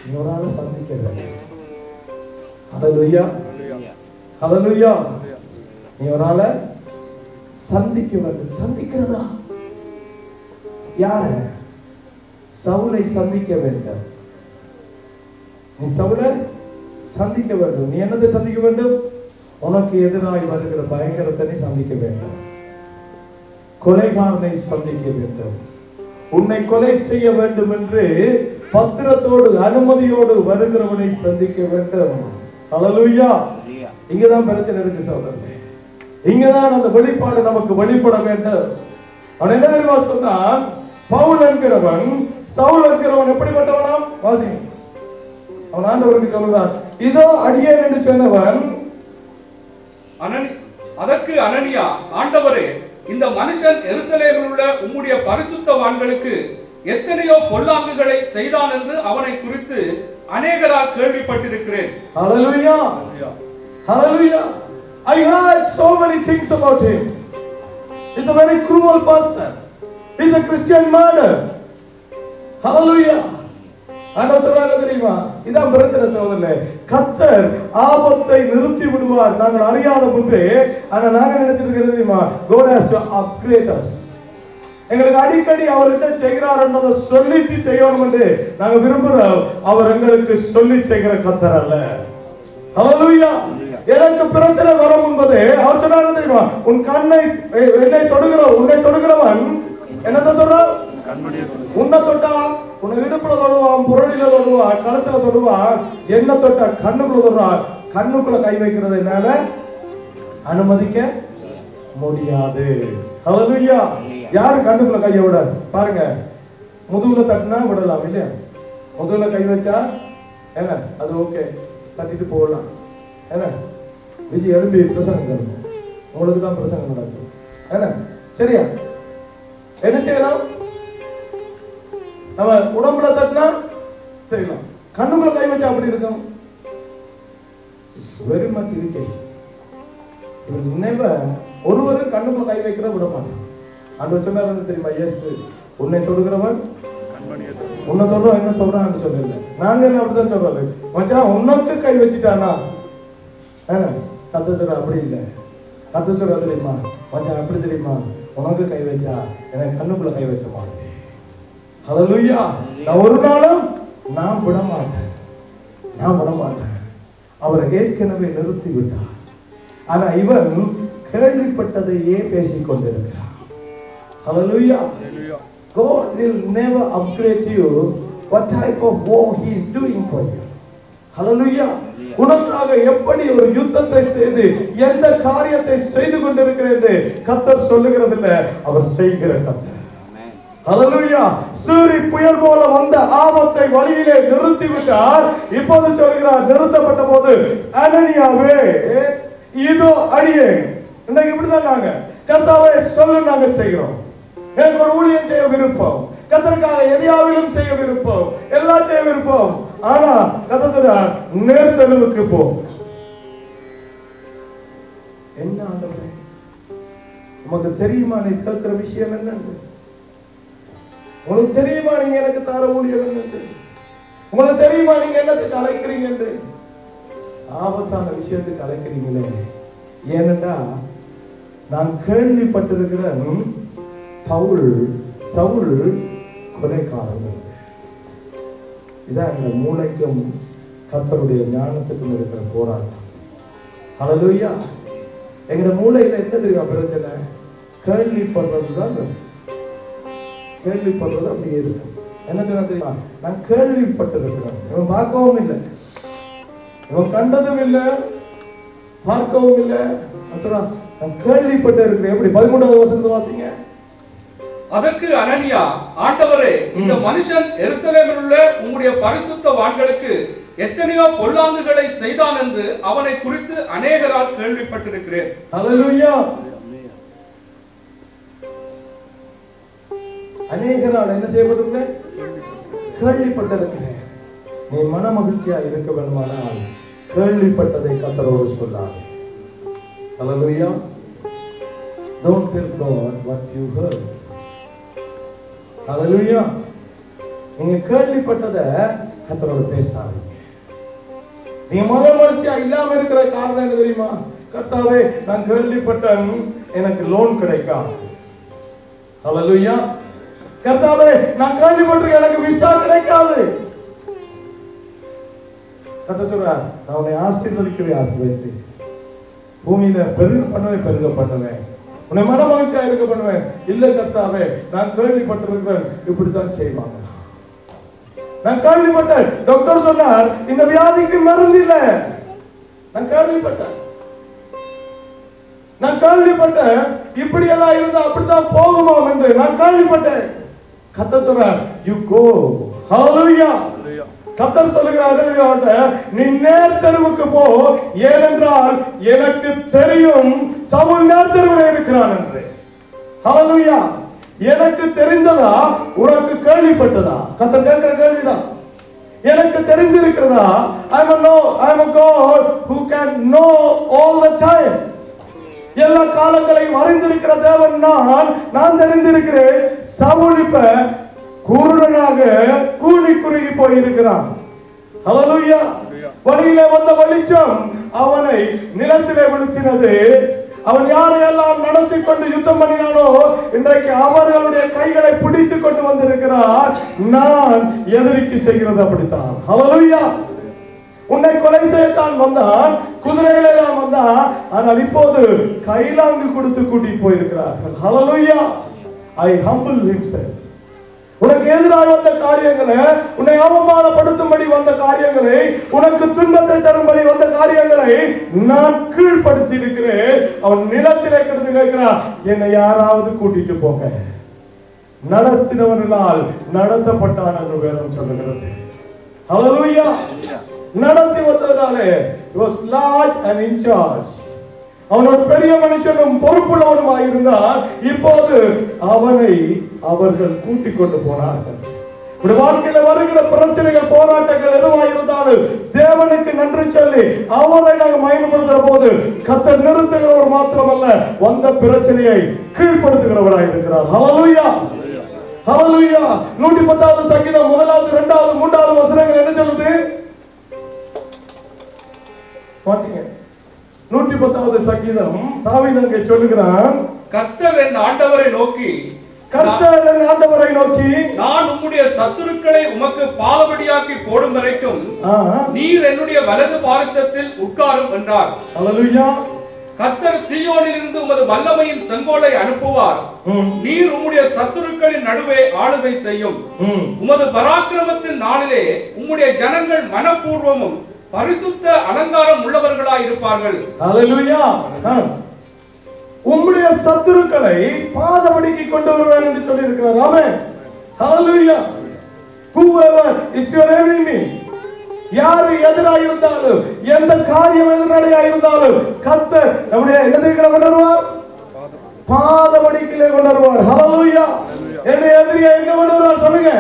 Speaker 3: நீ ஒரு ஆளை சந்திக்க வேண்டும். ஹalleluya. ஹalleluya. நீ ஒரு ஆளை சந்திக்க வேண்டும். சந்திக்கிறதா? யார? சவுலை சந்திக்க வேண்டும். நீ சவுலை சந்திக்க வேண்டும். நீ என்னதை சந்திக்க வேண்டும்? உனக்கு எதிராய் வருகிற பயங்கரத்தை சந்திக்க வேண்டும். கொலைகாரனை சந்திக்க வேண்டும். உன்னை கொலை செய்ய வேண்டும் என்று பத்திரத்தோடு அனுமதியோடு வருகிறவனை சந்திக்க வேண்டும். ஹல்லேலூயா. இங்கதான் பிரச்சனை இருக்கு சகோதரர்களே. இங்கதான் அந்த வெளிப்பாடு நமக்கு வெளிப்பட வேண்டும். அவன் என்ன தெரியுமா சொன்னான்? பவுல் என்கிறவன் சவுல் என்கிறவன் எப்படிப்பட்டவனாம்? வாசி. அவன் ஆண்டவருக்கு சொல்கிறான், இதோ அடியேன் என்று சொன்னவன்.
Speaker 2: அதற்கு அனனியா, ஆண்டவரே, இந்த மனுஷன் எருசலேமில் உள்ள உம்முடைய பரிசுத்தவான்களுக்கு எத்தனையோ பொல்லாங்குகளை செய்தான் என்று அவனை குறித்து அநேகரால் கேள்விப்பட்டிருக்கிறேன்.
Speaker 3: ஹல்லேலூயா. Hallelujah. I heard so many things about him. He's a very cruel person. He's a Christian murderer. Hallelujah. ஆண்டவர் சொல்றாரு தெரியுமா? இதான் பிரச்சனை சகோதரர்களே. கர்த்தர் ஆபத்தை நிறுத்தி விடுவார் நாங்கள் அறியாத முன்பே. ஆனா நாங்க நினைச்சிருக்கிறது தெரியுமா? God has to upgrade us. எங்களுக்கு அடிக்கடி அவர் என்ன செய்கிறார் என்றதை சொல்லிட்டு செய்யணும் என்று நாங்க விரும்புறோம். அவர் எங்களுக்கு சொல்லி செய்கிற கர்த்தர் அல்ல. ஹல்லேலூயா. எனக்கு பிரச்சனை வரும் என்பதே அவர் சொன்னாரு தெரியுமா? உன் கண்ணை என்னை தொடுகிறவன் உன்னை தொடுகிறவன் என்னத்தை தொடுறான்? உன்னை தொட்டா உன்னை இடுப்புல தொடுவான், புரளில தொடுவான், கழுத்துல தொடுவான். என்ன தொட்டா கண்ணுக்குள்ள தொடுறான். கண்ணுக்குள்ள கை வைக்கிறது என்னால அனுமதிக்க முடியாது. ஹல்லேலூயா. யாரு கண்ணுக்குள்ள கையை விட பாருங்க. முதுகுல தட்டினா விடலாம் இல்லையா? முதுகுல கை வச்சா என்ன அது ஓகே, தட்டிட்டு போடலாம். என்ன விஜய் எழும்பி பிரசங்கம் உங்களுக்கு தான் பிரசங்கம் நடக்கும். என்ன சரியா? என்ன செய்யலாம்? நம்ம உடம்புல தட்டினா செய்யலாம். கண்ணுக்குள்ள கை வச்சா அப்படி இருக்கும். Very much irritation. ஒருவரும் கண்ணுக்குள்ள கை வைக்கிற விட மாட்டான். ஆண்டவர் சொன்னார் தெரியுமா? எஸ், உன்னை தொடுகிறவன் உன்னை தொடுறோம் என்ன தொடுறான்னு சொல்லல. நாங்க என்ன அப்படிதான் சொல்றது. மச்சான் உனக்கு கை வச்சுட்டானா? கத்த சொல்ற அப்படி இல்லை. கத்த சொல்ற தெரியுமா? மச்சான் அப்படி தெரியுமா? உனக்கு கை வச்சா எனக்கு கண்ணுக்குள்ள கை வச்ச மாதிரி. ஹல்லேலூயா. நான் ஒரு நாளும் நான் விட மாட்டேன். அவர் ஏற்கனவே நிறுத்தி விட்டார். ஆனா இவன் கேள்விப்பட்டதையே பேசிக் கொண்டிருக்கிறார். Hallelujah. God will never upgrade you what type of war he is doing for you. Hallelujah. உனக்காக எப்படி ஒரு யுத்தத்தை செய்து எந்த காரியத்தை செய்து கொண்டிருக்கிறேன் கர்த்தர் சொல்லுகிறது இல்ல, அவர் செய்கிற கர்த்தர். ஹல்லேலூயா. சூரி புயல் போல வந்த ஆபத்தை வழியிலே நிறுத்தி விட்டார். இப்போது சொல்கிறார், நிறுத்தப்பட்ட போது அனனியாவே இதோ அடியேன். இன்னைக்கு இப்படிதான் நாங்க கர்த்தாவே சொல்லு நாங்க செய்கிறோம். எனக்கு ஒரு ஊழியம் செய்ய விருப்பம், கர்த்தருக்காக எதையாவிலும் செய்ய விருப்பம், எல்லாம் செய்ய விருப்பம். ஆனா கர்த்தர் சொல்றார், நேர்த்தெழுவுக்கு போ. என்ன ஆண்டவரே, உமக்கு தெரியுமா நீ கேட்கிற விஷயம் என்னன்னு? உங்களுக்கு தெரியுமா நீங்க எனக்கு தார ஊழியம் என்னன்னு? உங்களுக்கு தெரியுமா நீங்க என்னத்துக்கு அழைக்கிறீங்க என்று? ஆபத்தான விஷயத்துக்கு அழைக்கிறீங்களே. ஏனென்றா நான் கேள்விப்பட்டிருக்கிறேன், சவுல் கொலைக்காரன். இதான் எங்க மூளைக்கும் கர்த்தருடைய ஞானத்துக்கும் இருக்கிற போராட்டம். ஹல்லேலூயா. எங்க மூளையில என்ன தெரியுமா பிரச்சனை? கேள்விப்படுறதுதான். கேள்விப்படுறது அப்படி இருக்கு. என்ன சொன்னா தெரியுமா? நான் கேள்விப்பட்டிருக்கிறேன். இவன் பார்க்கவும் இல்லை, இவன் கண்டதும் இல்லை, பார்க்கவும் இல்லை. நான் கேள்விப்பட்டு இருக்கிறேன். எப்படி? 13வது வசனத்தை வாசிங்க.
Speaker 2: அதற்கு அனனியா, ஆண்டவரே, இந்த மனுஷன் எருசலேமில் உள்ள உம்முடைய பரிசுத்தவான்களுக்கு எத்தனையோ பொல்லாங்குகளை செய்தான் என்று அவனை குறித்து அநேகரால் கேள்விப்பட்டிருக்கிறேன்.
Speaker 3: ஹல்லேலூயா. அநேகரால் என்ன செய்யப்பட்டிருக்கிறேன்? கேள்விப்பட்டிருக்கிறேன். நீ மன மகிழ்ச்சியா இருக்க வேண்டுமானால் கேள்விப்பட்டதை கர்த்தரோடு சொல்லாதே. Hallelujah. Don't tell God what you heard. Hallelujah. நீங்க கேள்விப்பட்டதை கர்த்தரோடு பேசாதீங்க. நீங்க மன மகிழ்ச்சியா இல்லாம இருக்கிற காரணம் என்ன தெரியுமா? கர்த்தாவே, நான் கேள்விப்பட்டேன் எனக்கு லோன் கிடைக்காது. Hallelujah. கர்த்தாவே, நான் கேள்விப்பட்டிருக்கேன் எனக்கு விசா கிடைக்காது. கர்த்தர் சொல்றார், நான் உன்னை ஆசீர்வதிக்கவே ஆசீர்வதித்து பூமியில பெருக பண்ணுவேன், உன்னை மன மகிழ்ச்சியா இருக்க பண்ணுவேன். இல்ல கர்த்தாவே, நான் கேள்விப்பட்டிருக்கிறேன் இப்படித்தான் செய்வாங்க. நான் கேள்விப்பட்டேன். டாக்டர் சொன்னார் இந்த வியாதிக்கு மருந்து இல்ல. நான் கேள்விப்பட்டேன் இப்படி எல்லாம் இருந்தா அப்படிதான் போகுமா என்று நான் கேள்விப்பட்டேன். கர்த்தர் சொல்றார் you go. ஹalleluya. கர்த்தர் சொல்லுகிறார் நீ நேர்த்தெருவுக்கு போ, ஏனென்றால் எனக்கு தெரியும் சவுல் நேர்த்தெருவில் இருக்கிறான் என்று. ஹalleluya. எனக்கு தெரிந்ததா உனக்கு கேள்விப்பட்டதா? கர்த்தர் கேட்கிற கேள்விதான். எனக்கு தெரிந்திருக்கிறதா? I am a God who can know all the time. எல்லா காலங்களையும் அறிந்திருக்கிற தேவன் நான் தெரிந்திருக்கிறேன். சவுல் இப்ப குருடனாக கூனி குறுகி போயிருக்கிறான். ஹalleluya. வழியிலே வந்த வெளிச்சம் அவனை நிலத்திலே விழுச்சினது. அவன் யாரையெல்லாம் நடத்தி கொண்டு யுத்தம் பண்ணினானோ இன்றைக்கு அவர்களுடைய கைகளை பிடித்துக் கொண்டு வந்திருக்கிறார். நான் எதிரிக்கு செய்கிறது அப்படித்தான். ஹalleluya. உன்னை கொலை செய்யத்தான் வந்தான், குதிரைகளே தான் வந்தான், ஆனால் இப்போது கைலாங்கு கொடுத்து கூட்டிட்டு போயிருக்கிறார்கள். ஹalleluya. I humble himself. உனக்கு எதிராக வந்த காரியங்களை, உன்னை அவமானப்படுத்தும்படி வந்த காரியங்களை, உனக்கு துன்பத்தை தரும்படி வந்த காரியங்களை நான் கீழ்படுத்தி இருக்கிறேன். அவன் நிலத்திலே கிடந்து கேட்கிறான், என்னை யாராவது கூட்டிட்டு போங்க. நடத்தினவர்களால் நடத்தப்பட்டான் என்று வேதம் சொல்லுகிறது. ஹalleluya. நடத்தி வந்ததாலே he was large and in charge. அவனோட பெரிய மனுஷனும் பொறுப்புள்ளவனுமாய் இருந்தான். இப்போது அவனை அவர்கள் கூட்டிக் கொண்டு போனார்கள். வாழ்க்கையில வருகிற பிரச்சனைகள், போராட்டங்கள் எதுவாக இருந்தாலும் தேவனுக்கு நன்றி சொல்லி அவரை நாங்கள் மகிமைப்படுத்துற போது கர்த்தர் நிறுத்துகிறவர் மாத்திரமல்ல, வந்த பிரச்சனையை கீழ்ப்படுத்துகிறவராய் இருக்கிறார். ஹalleluya. ஹalleluya. 110வது சங்கீதம் 1வது 2வது 3வது வசனங்கள் என்ன சொல்லுது? வாசிங்க. 110வது சங்கீதம் தாவீது அங்கே சொல்லுகிறான்,
Speaker 2: கர்த்தர் என் ஆண்டவரை நோக்கி நான் உம்முடைய சத்துருக்களை உமக்கு பாதபடியாக்கி போடும் வரைக்கும் நீர் என்னுடைய வலது பாரிசத்தில் உட்காரும் என்றார்.
Speaker 3: ஹalleluya.
Speaker 2: கர்த்தர் சீயோனில் இருந்து உமது வல்லமையின் செங்கோலை அனுப்புவார். நீர் உம்முடைய சத்துருக்களின் நடுவே ஆளுகை செய்யும். உமது பராக்கிரமத்தின் நாளிலே உம்முடைய ஜனங்கள் மனப்பூர்வமும் பரிசுத்த அலங்காரம் உள்ளவர்களாய் இருப்பார்கள்.
Speaker 3: ஹalleluya. உம்முடைய சத்துருக்களை பாதபடிக்கு கொண்டு வருவேன் என்று சொல்லி இருக்கிறார். ஆமென். ஹalleluya. whoever it's your enemy, யாரு எதிராக இருந்தாலும், எந்த காரியம் எதிராக இருந்தாலும் கர்த்தர் நம்முடைய என்னத்தை கொண்டு வருவார்? பாதபடிக்கிலே கொண்டு வருவார். ஹalleluya. என்ன எதிரியை எங்க கொண்டு வருவார் சொல்லுங்க?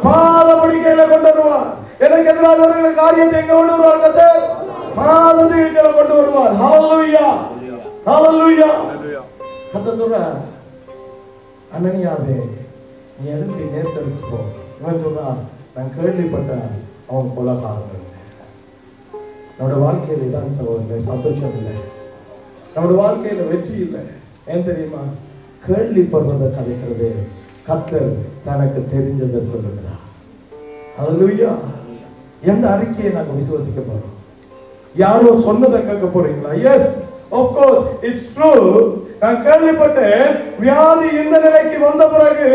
Speaker 3: பாதபடிக்கிலே கொண்டு வருவார். எனக்கு எதிராக வருகிற காரியத்தை எங்க கொண்டு வருவார்? கர்த்தர் பாதபடிக்கிலே கொண்டு வருவார். ஹalleluya. ஹalleluya. கர்த்தர் சொல்றார், அனனியாவே நீ எழும்பி நேர்த்தெடுத்து போ. இவன் சொல்றான், நான் கேள்விப்பட்டேன் அவன் கொலைகாரன். நம்முடைய வாழ்க்கையில இதான் சகோதரர்களே சந்தோஷம் இல்லை, நம்முடைய வாழ்க்கையில வெற்றி இல்லை. ஏன் தெரியுமா? கேள்விப்படுவதை கலைக்கிறது. கர்த்தர் தனக்கு தெரிஞ்சதை சொல்லுகிறார். ஹalleluya. எந்த அறிக்கையை நாங்கள் விசுவாசிக்க போறோம்? யாரோ சொன்னதை கேட்க போறீங்களா? Yes, of course, it's true. நான் கேள்விப்பட்டேன் வியாதி இந்த நிலைக்கு வந்த பிறகு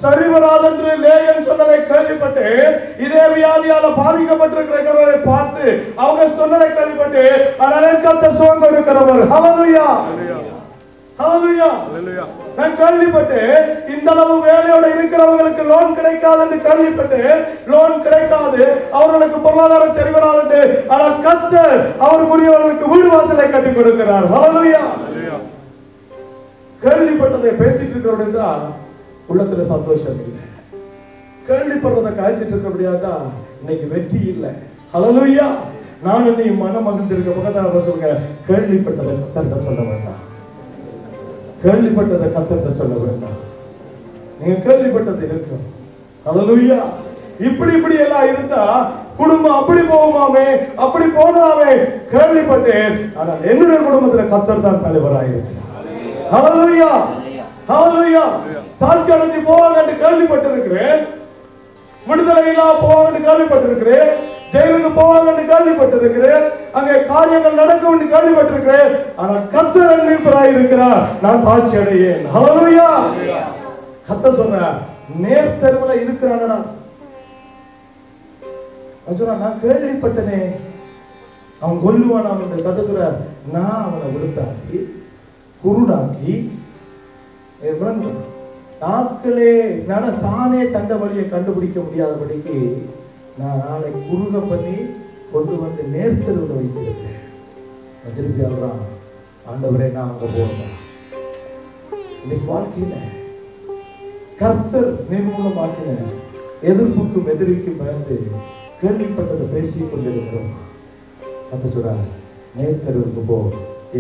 Speaker 3: சரி வராதென்று லேயன் சொன்னதை கேள்விப்பட்டேன். இதே வியாதியால பாதிக்கப்பட்டிருக்கிறவரை பார்த்து அவங்க சொன்னதை கேள்விப்பட்டேன். ஆனால் கர்த்தர் சுகம் கொடுக்கிறவர். ஹalleluya. ஹalleluya. நான் கேள்விப்பட்டேன் இந்த அளவு வேலையோட இருக்கிறவங்களுக்கு லோன் கிடைக்காது என்று கேள்விப்பட்டேன். லோன் கிடைக்காது, அவர்களுக்கு பொருளாதார சரி வராது. ஆனால் கர்த்தர் அவருக்குரியவர்களுக்கு வீடு வாசலை கட்டி கொடுக்கிறார். ஹalleluya. கேள்விப்பட்டதை பேசிட்டு இருக்கிறபடியா உள்ளத்துல சந்தோஷம் இல்லை. கேள்விப்படுறதை காய்ச்சிட்டு இருக்கிறபடியா இன்னைக்கு வெற்றி இல்லை. ஹalleluya. நானும் நீ மனம் மகிழ்ந்திருக்க பக்கத்துல சொல்லுங்க, கேள்விப்பட்டதை கர்த்தர்கிட்ட சொல்ல வேண்டாம். கேள்விப்பட்டதை கர்த்தர்கிட்ட சொல்ல வேண்டாம். நீங்க கேள்விப்பட்டது இருக்கும். ஹalleluya. இப்படி எல்லாம் இருந்தா குடும்பம் அப்படி போகுமாமே, அப்படி போனாமே. கேள்விப்பட்டேன், ஆனால் என்னுடைய குடும்பத்துல கர்த்தர் தான் தலைவராக இருக்கிறார். ஹalleluya. ஹalleluya. தாழ்ச்சி அடைஞ்சு போவாங்க என்று கேள்விப்பட்டிருக்கிறேன். விடுதலை இல்லாம போவாங்க என்று கேள்விப்பட்டிருக்கிறேன். ஜெயிலுக்கு போவாங்க என்று கேள்விப்பட்டிருக்கிறேன். அங்கே காரியங்கள் நடக்கும் என்று கேள்விப்பட்டிருக்கிறேன். ஆனால் கர்த்தர் மீட்பராய் இருக்கிறார். நான் தாழ்ச்சி அடையேன். ஹalleluya. கர்த்தர் சொன்னார், நேர் தெருவுல இருக்கிறானடா. நான் கேள்விப்பட்டனே அவன் கொல்லுவான் அவன் கதத்துல. நான் அவனை விழுத்தாக்கி குருடாக்கி நாட்களே தானே தண்ட வழியை கண்டுபிடிக்க முடியாதபடிக்கு நான் நாளை குறுக பண்ணி கொண்டு வந்து நேர்த்தருவில் வைத்திருக்கிறேன். திருப்பி சொல்றான், ஆண்டவரே நான் அங்க போறேன். இன்னைக்கு வாழ்க்கையில கர்த்தர் நிர்மூலமாக்கின எதிர்ப்புக்கும் எதிரிக்கும் பயந்து கேள்விப்பட்டதை பேசிக் கொண்டிருக்கிறோம். கர்த்தர் சொல்றார், நேர்த்தருவுக்கு போ,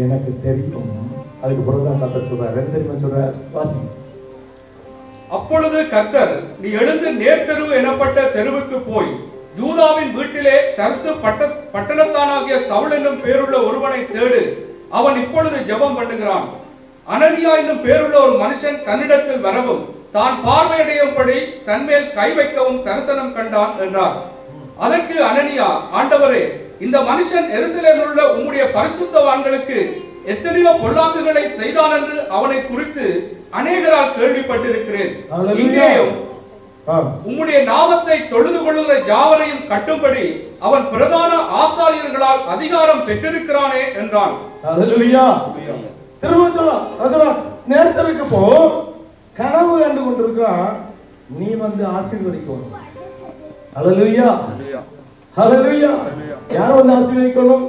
Speaker 3: எனக்கு தெரியும். அதுக்கு பிறகுதான் கர்த்தர் சொல்றார், ரெண்டு தெரியுமா சொல்றார், வாசி.
Speaker 2: அப்பொழுது கர்த்தர், நீ எழுந்து நேர்த்தெருவு எனப்பட்ட தெருவுக்கு போய் யூதாவின் வீட்டிலே தர்சு பட்டணத்தானாகிய சவுல் என்னும் பேருள்ள ஒருவனை தேடு. அவன் இப்பொழுது ஜெபம் பண்ணுகிறான். அனனியா என்னும் பேருள்ள ஒரு மனுஷன் தன்னிடத்தில் வரவும் தான் பார்வையடையும்படி தன்மேல் கை வைக்கவும் தரிசனம் கண்டான் என்றார். அதற்கு அனனியா, ஆண்டவரே, இந்த மனுஷன் எருசலேமில் உள்ள உம்முடைய பரிசுத்தவான்களுக்கு எத்தனையோ பொல்லாங்குகளை செய்தான் என்று அவனை குறித்து அநேகரால் கேள்விப்பட்டிருக்கிறேன். இங்கேயும் உம்முடைய நாமத்தை தொழுது கொள்ளுகிற யாவரையும் கட்டும்படி அவன் பிரதான ஆசாரியர்களால் அதிகாரம் பெற்றிருக்கிறானே என்றான்.
Speaker 3: நேரத்திற்கு போ, கனவு கண்டு கொண்டிருக்கிறான், நீ வந்து ஆசீர்வதிக்கணும். ஹல்லேலூயா, ஹல்லேலூயா. யார் வந்து ஆசீர்வதிக்கணும்?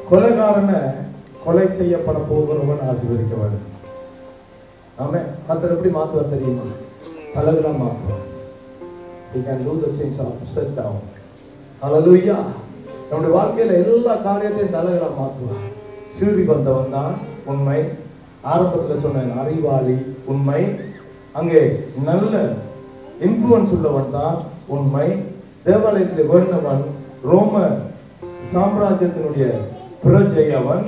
Speaker 3: கொலைகாரனை கொலை செய்யப்பட போகிறவன் ஆசீர்வதிக்க வேண்டும். ஆமென். கர்த்தர் எப்படி மாத்துவார் தெரியுமா? தலைகளா மாத்துவார். He can do the things upside down. Hallelujah. நம்முடைய வாழ்க்கையில எல்லா காரியத்தையும் தலைகளா மாத்துவார். சீறி வந்தவன் தான் உண்மை. ஆரம்பத்தில் சொன்ன அறிவாளி உண்மை. அங்கே நல்ல இன்ஃப்ளூயன்ஸ் உள்ளவன் தான் உண்மை. தேவாலயத்தில் வேண்டவன், ரோம சாம்ராஜ்யத்தினுடைய பிரஜை அவன்,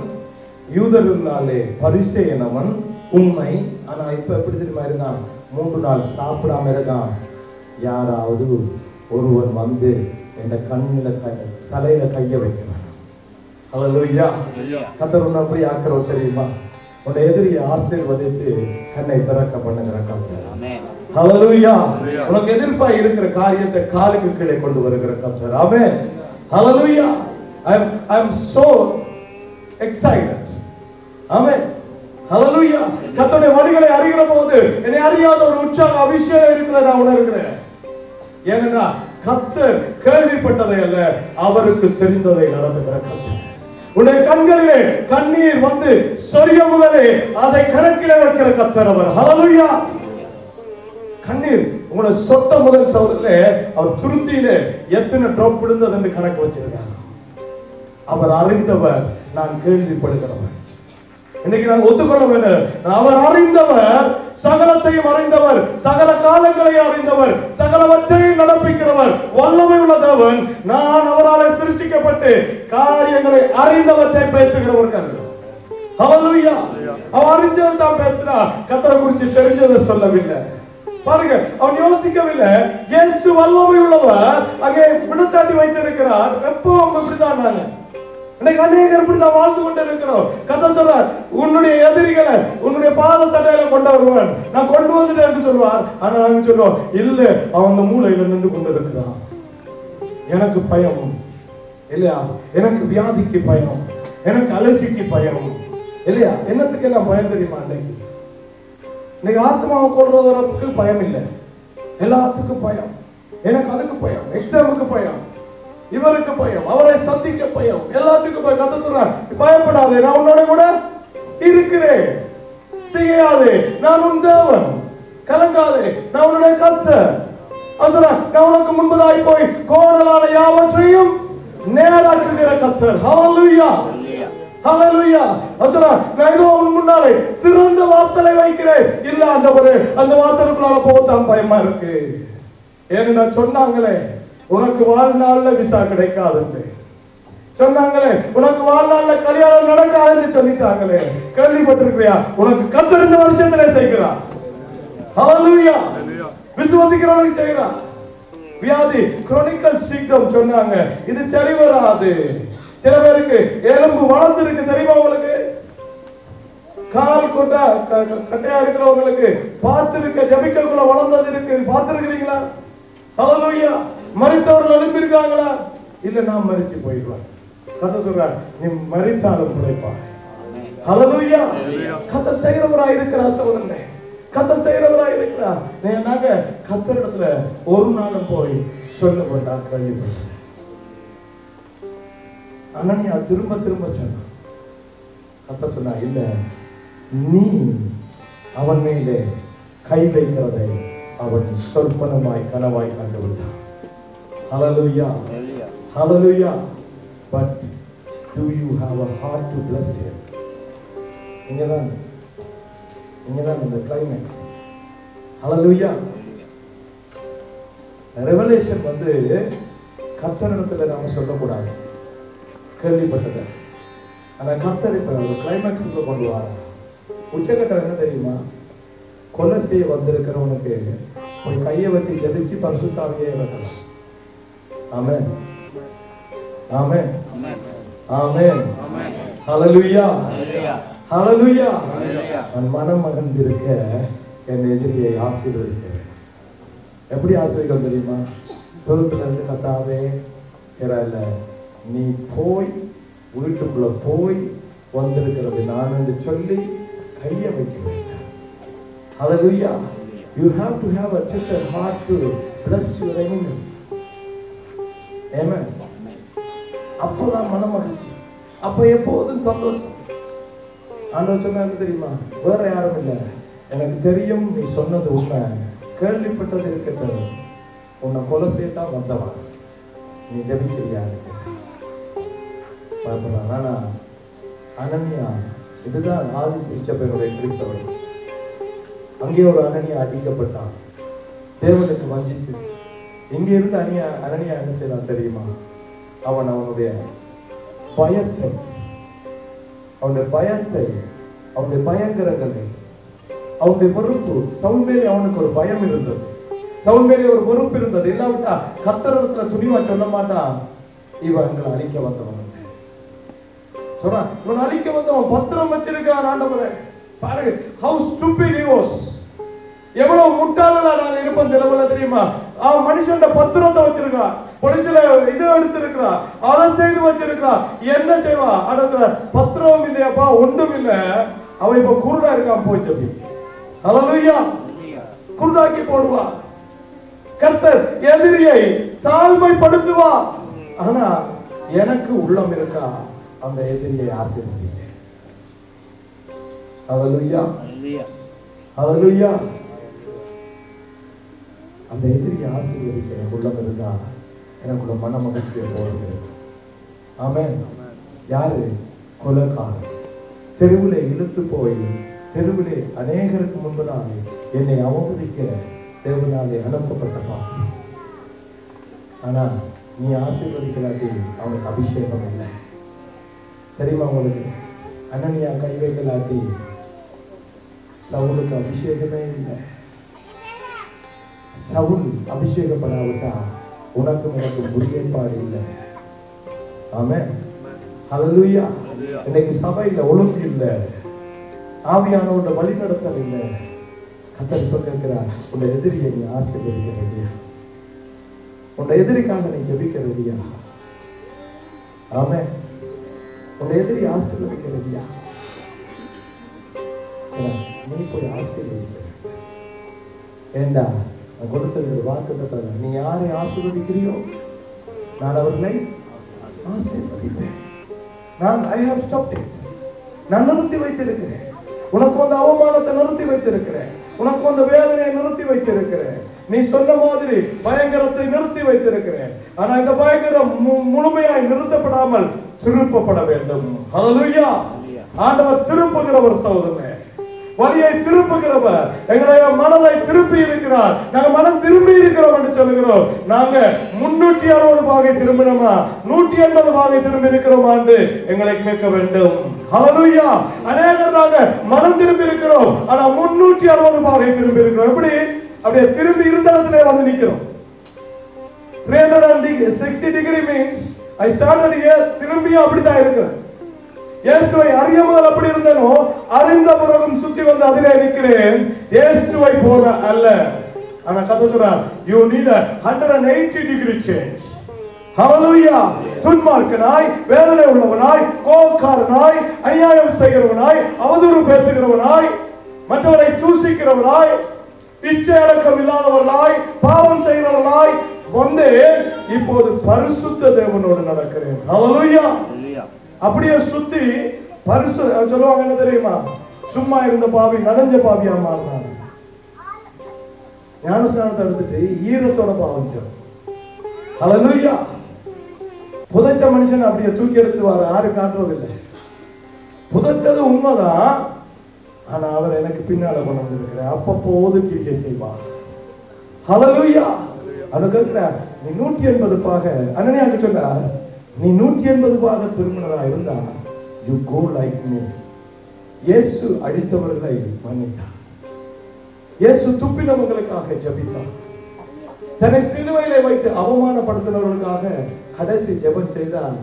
Speaker 3: யூதர்களாலே பரிசேயனவன் உண்மை. ஆனா இப்ப எப்படி தெரியுமா இருந்தான்? 3 நாள் சாப்பிடாம இருக்கான். யாராவது ஒருவன் வந்து என் கண்ணில தலையில கைய வைக்கிறான். ஹல்லேலூயா. கர்த்தர் உன்னை அப்படி ஆக்குறவர் தெரியுமா? உன்னை எதிரியை ஆசீர்வதித்து கண்ணை திறக்க பண்ணுகிற கர்த்தர். ஆமென். ஹல்லேலூயா. உனக்கு எதிர்ப்பாய் இருக்கிற காரியத்தை காலுக்கு கீழே கொண்டு வருகிற கர்த்தர். ஆமென். ஹல்லேலூயா. I am so excited. ஆமென். ஹல்லேலூயா. கர்த்தருடைய வழிகளை அறிகிற போது என்னை அறியாத ஒரு உற்சாக அபிஷேகம் இருக்கிறத நான் உணர்கிறேன். ஏன்னா கர்த்தர் கேள்விப்பட்டதை அல்ல, அவருக்கு தெரிந்ததை நடந்துகிற கர்த்தர். உன்னுடைய கண்களிலே கண்ணீர் வந்து சொரிய முதலே அதை கணக்கிலே வைக்கிற கர்த்தர் அவர். ஹல்லேலூயா. கண்ணீர் உங்களை சொட்ட முதல் சவுலே அவர் துருத்தியிலே எத்தனை ட்ராப் விழுந்தது என்று கணக்கு வச்சிருக்கார். அவர் அறிந்தவர், நான் கேள்விப்படுகிறவர். இன்னைக்கு நாங்கள் ஒத்துக்கொள்ள வேண்டும். அவர் அறிந்தவர், சகலத்தையும் அறிந்தவர், சகல காலங்களையும் அறிந்தவர், சகலவற்றையும் நடப்பிக்கிறவர், வல்லமை உள்ள தேவன். நான் அவரால் சிருஷ்டிக்கப்பட்டு காரியங்களை அறிந்தவற்றை பேசுகிறவர்கள். ஹல்லேலூயா. அவர் அறிஞ்சதை தான் பேசுறார். கர்த்தரை குறித்து தெரிஞ்சதை சொல்லவில்லை. பாருங்க, அவன் யோசிக்கவில்லை. இயேசு வல்லமை உள்ளவர், அங்கே விழுத்தாட்டி வைத்திருக்கிறார். எப்பவும் இப்படிதான் நாங்க இன்னைக்கு அநேகர் இப்படிதான் வாழ்ந்து கொண்டு இருக்கிறோம். கர்த்தர் சொல்றார், உன்னுடைய எதிரிகளை உன்னுடைய பாத தட்டையில கொண்டு வருவான், நான் கொண்டு வந்துட்டேன் என்று சொல்வார். ஆனா நாங்க சொல்லுவோம், இல்ல அவன் அந்த மூலையில நின்று கொண்டு இருக்கிறான். எனக்கு பயம் இல்லையா? எனக்கு வியாதிக்கு பயம், எனக்கு அலர்ஜிக்கு பயம் இல்லையா? என்னத்துக்கு எல்லாம் பயம் தெரியுமா? இன்னைக்கு ஆத்மாவை கொள்றவருக்கு பயம் இல்லை, எல்லாத்துக்கும் பயம். எனக்கு அதுக்கு பயம், எக்ஸாமுக்கு பயம், இவருக்கு பயம், அவரை சந்திக்க பயம், எல்லாத்துக்கும் பயம். கர்த்தர் சொல்றார், பயப்படாதே, நான் உன்னோட கூட இருக்கிறேன். திகையாதே, நான் உன் தேவன். கலங்காதே, நான் உன்னுடைய கர்த்தர். அவர் சொல்றார், நான் உனக்கு முன்பதாய் போய் கோணலான யாவற்றையும் நேராக்குகிற கர்த்தர். ஹல்லேலூயா, ஹல்லேலூயா. அவர் சொல்றார், நான் இதோ உன் முன்னாலே திறந்த வாசலை வைக்கிறேன். இல்ல ஆண்டவரே, அந்த வாசலுக்குள்ள போகத்தான் பயமா இருக்கு. ஏன்னு சொன்னாங்களே, உனக்கு வாழ்நாள்ல விசா கிடைக்காது சொன்னாங்களே, உனக்கு வாழ்நாள்ல கல்யாணம் நடக்காதுன்னு சொல்லிட்டாங்களே. கேள்விப்பட்டிருக்கியா? உனக்கு கர்த்தர் இந்த வருஷத்திலே செய்கிறார். ஹல்லேலூயா. விசுவாசிக்கிறவனுக்கு செய்கிறார். வியாதி குரோனிக்கல் சிங்டம் சொன்னாங்க, இது சரி வராது. சில பேருக்கு எலும்பு வளர்ந்துருக்கு தெரியுமா? உங்களுக்கு கால் கொட்டா கட்டையா இருக்கிறவங்களுக்கு பார்த்திருக்க ஜபிக்கக்குள்ள வளர்ந்தது இருக்கு, பார்த்திருக்கிறீங்களா? ஹல்லேலூயா. மரித்தவர்கள் எழும்பியிருக்காங்களா? இல்ல நான் மரிச்சு போயிடுவேன். கர்த்தர் சொல்றார், நீ மரித்தாலும் பிழைப்பாய். ஹல்லேலூயா. கர்த்தர் செய்றவராய் இருக்கிறார் சகோதரனே, கர்த்தர் செய்றவராய் இருக்கிறார். நாங்க கர்த்தரிடத்துல ஒரு நாளும் போய் சொல்லப்பட்டா கேள்விப்பட்டேன். அனனியா திரும்ப திரும்ப சொன்னான். கர்த்தர் சொன்னா, இல்ல நீ அவன் மேலே கை வைக்கிறதை அவன் சொற்பனமாய் கனவாய் கண்டுவிட்டான். ஹல்லேலூயா, ஹல்லேலூயா. But do you have a heart to bless him? இங்கதான் இந்த கிளைமேக்ஸ். ஹல்லேலூயா. ரெவலேஷன் கர்த்தரிடத்துல நாம சொல்லக்கூடாது, கேள்விப்பட்டது. ஆனா கர்த்தர் இப்ப ஒரு கிளைமேக்ஸ்ல கொண்டு வர உச்சகட்டம் என்ன தெரியுமா? கொலை செய்ய வந்திருக்கிறவனுக்கு போய் கையை வச்சு ஜெபிச்சு பரிசுத்தாவியே இறக்கலாம். ஆமென், ஆமென், ஆமென், ஹல்லேலூயா, ஹல்லேலூயா. நான் மனம் மகிழ்ந்திருக்க என் எதிரியை ஆசீர்வதிக்கிறேன். எப்படி ஆசீர்வதிக்க தெரியுமா? தொழுத்துல இருந்து, கர்த்தாவே இல்ல நீ போய் வீட்டுக்குள்ள போய் வந்திருக்கிறது நான் என்று சொல்லி கையை வைக்க வேண்டும். Hallelujah. You have to have a tender heart to bless your enemy. Amen. அப்பதான் மனமகிழ்ச்சி, அப்ப எப்போதும் சந்தோஷம். ஆண்டவர் சொன்னாங்க தெரியுமா? வேற யாரும் இல்லை, எனக்கு தெரியும் நீ சொன்னது உண்மை, கேள்விப்பட்டது இருக்கட்டும், உன்னை கொலை செய்யத்தான் வந்தவன், நீ ஜெபிக்கிறியா? ஆனா அனனியா, இதுதான் ஆதி திருச்சபையுடைய கிறிஸ்தவர். அங்கே ஒரு அனனியா அடிக்கப்பட்டான், தேவனுக்கு வஞ்சித்து. இங்க இருந்து அனனியா என்ன செய்யலாம் தெரியுமா? அவனுடைய பயத்தை, அவனுடைய பயங்கரங்களை, அவனுடைய வெறுப்பு, சவுல் மேலே அவனுக்கு ஒரு பயம் இருந்தது, சவுல் மேலே ஒரு வெறுப்பு இருந்தது. இல்லாவிட்டா கர்த்தரிடத்துல துணிவா சொல்ல மாட்டான், இவன் எங்களை அழிக்க வந்தவன் சொல்றான், இவன் அழிக்க வந்தவன், பத்திரம் வச்சிருக்கான். ஆண்டவரே பாருங்க, how stupid he was. எவ்வளவு முட்டாளா நாங்க இருப்போம் சிலவங்கள தெரியுமா? அவன் மனுஷன் பத்திரத்தை வச்சிருக்கான், போலீஸ்ல இது எடுத்திருக்கிறான், அதை செய்து வச்சிருக்கான், என்ன செய்வா? அடுத்த பத்திரம் இல்லையாப்பா, ஒன்றும் இல்ல, அவன் இப்ப குருடா இருக்கான், போய் சொல்லி ஹல்லேலூயா, குருடாக்கி போடுவா. கர்த்தர் எதிரியை தாழ்மைப்படுத்துவா. ஆனா எனக்கு உள்ளம் இருக்கா, அந்த எதிரியை ஆசீர்வதிக்க. ஹல்லேலூயா, ஹல்லேலூயா. அந்த எதிரியை ஆசீர்வதிக்க எனக்கு உள்ளம் இருந்தா எனக்குள்ள மன மகிழ்ச்சியை போடுகிறது. ஆமென். யாரு? கொலைகாரன். தெருவிலே இழுத்து போய், தெருவிலே அநேகருக்கு முன்பதாக என்னை அவமதிக்க தேவனாலே அனுப்பப்பட்ட பாத்திரம். ஆனா நீ ஆசீர்வதிக்கலாட்டி அவனுக்கு அபிஷேகம் இல்லை. தெரியுமா உங்களுக்கு? அனனியா கை வைக்கலாட்டி சவுலுக்கு அபிஷேகமே இல்லை. சவுல் அபிஷேகப்படாவிட்டா உனக்கும் எனக்கும் முறியேற்பாடு இல்லை. ஆமென், ஹல்லேலூயா. இன்னைக்கு சபையில ஒழுங்கு இல்லை, ஆவியானவரோட வழிநடத்தல் இல்லை. கர்த்தர் இப்ப கேட்கிறார், உன்னை எதிரியை நீ ஆசீர்வதிக்க ரெடியா? உன்னை எதிரிக்காக நீ ஜெபிக்க ரெடியா? ஆமென். உன்னை எதிரி ஆசீர்வதிக்க ரெடியா? நீ போய் ஆசீர்வதிக்க. ஏண்டா கொடுத்தது வாக்குத்தத்தம். நீ யாரை ஆசீர்வதிக்கிறியோ நான் அவர்களை ஆசீர்வதிப்பேன். நான் நிறுத்தி வைத்திருக்கிறேன். உனக்கு வந்த அவமானத்தை நிறுத்தி வைத்திருக்கிறேன். உனக்கு வந்த வேதனையை நிறுத்தி வைத்திருக்கிறேன். நீ சொன்ன மாதிரி பயங்கரத்தை நிறுத்தி வைத்திருக்கிறேன். ஆனா இந்த பயங்கரம் முழுமையாய் நிறுத்தப்படாமல் திருப்பப்பட வேண்டும். ஹல்லேலூயா. ஆண்டவர் திருப்புகிறவர் சகோதரனே, வழியை திருப்புகிறவர், எங்களுடைய மனதை திருப்பி இருக்கிறார். நாங்க மனம் திரும்பி இருக்கிறோம் என்று சொல்லுகிறோம். நாங்க 360 பாகை திரும்பினோமா, 180 பாகை திரும்பி இருக்கிறோம் என்று எங்களை கேட்க வேண்டும். ஹல்லேலூயா. அநேகர் நாங்க மனம் திரும்பி இருக்கிறோம், ஆனா 360 பாகை திரும்பி இருக்கிறோம். எப்படி? அப்படியே திரும்பி இருந்த இடத்துல வந்து நிக்கிறோம். 360 degree means I started here, திரும்பியும் அப்படிதான் இருக்கிறேன். இயேசுவை அறியாமல் அப்படி இருந்தனோ, அறிந்த பிறகும் சுற்றி வந்து அதிலே இருக்கிறேன். இயேசுவை போல அல்ல. ஆனா கதை சொல்றார், you need a 180-degree change. ஹalleluya. துன்மார்க்கனாய், வேதனை உள்ளவனாய், கோபக்காரனாய், அநியாயம் செய்கிறவனாய், அவதூறு பேசுகிறவனாய், மற்றவரை தூசிக்கிறவனாய், இச்சை அடக்கம் இல்லாதவனாய், பாவம் செய்கிறவனாய் வந்து இப்போது பரிசுத்த தேவனோடு நடக்கிறேன். ஹalleluya. அப்படியே சுத்தி சொல்லுவாங்க என்ன தெரியுமா? சும்மா இருந்த பாவி நனைஞ்ச பாவியா மாறினான். ஞானஸ்நானத்தை எடுத்துட்டு ஈரத்தோட பாவம் செய்யும். ஹalleluya. புதைச்ச மனுஷன் அப்படியே தூக்கி எடுத்து வர யாரு காட்டுறதில்லை. புதைச்சது உண்மைதான், ஆனா அவர் எனக்கு பின்னால கொண்டு வந்திருக்கிறார். அப்பப்போ ஒதுக்கி செய்வார். ஹalleluya. அது கேட்கிற நீ 180 பாக அனனியாக்கு சொன்னார், நீ 180 பாக திருமணரா இருந்தா you go like me. இயேசு அடித்தவர்களை மன்னித்தார். இயேசு துப்பினவங்களுக்காக ஜெபித்தார். தன்னை சிலுவையிலே வைத்து அவமானப்படுத்தினவர்களுக்காக கடைசி ஜெபம் செய்தார்.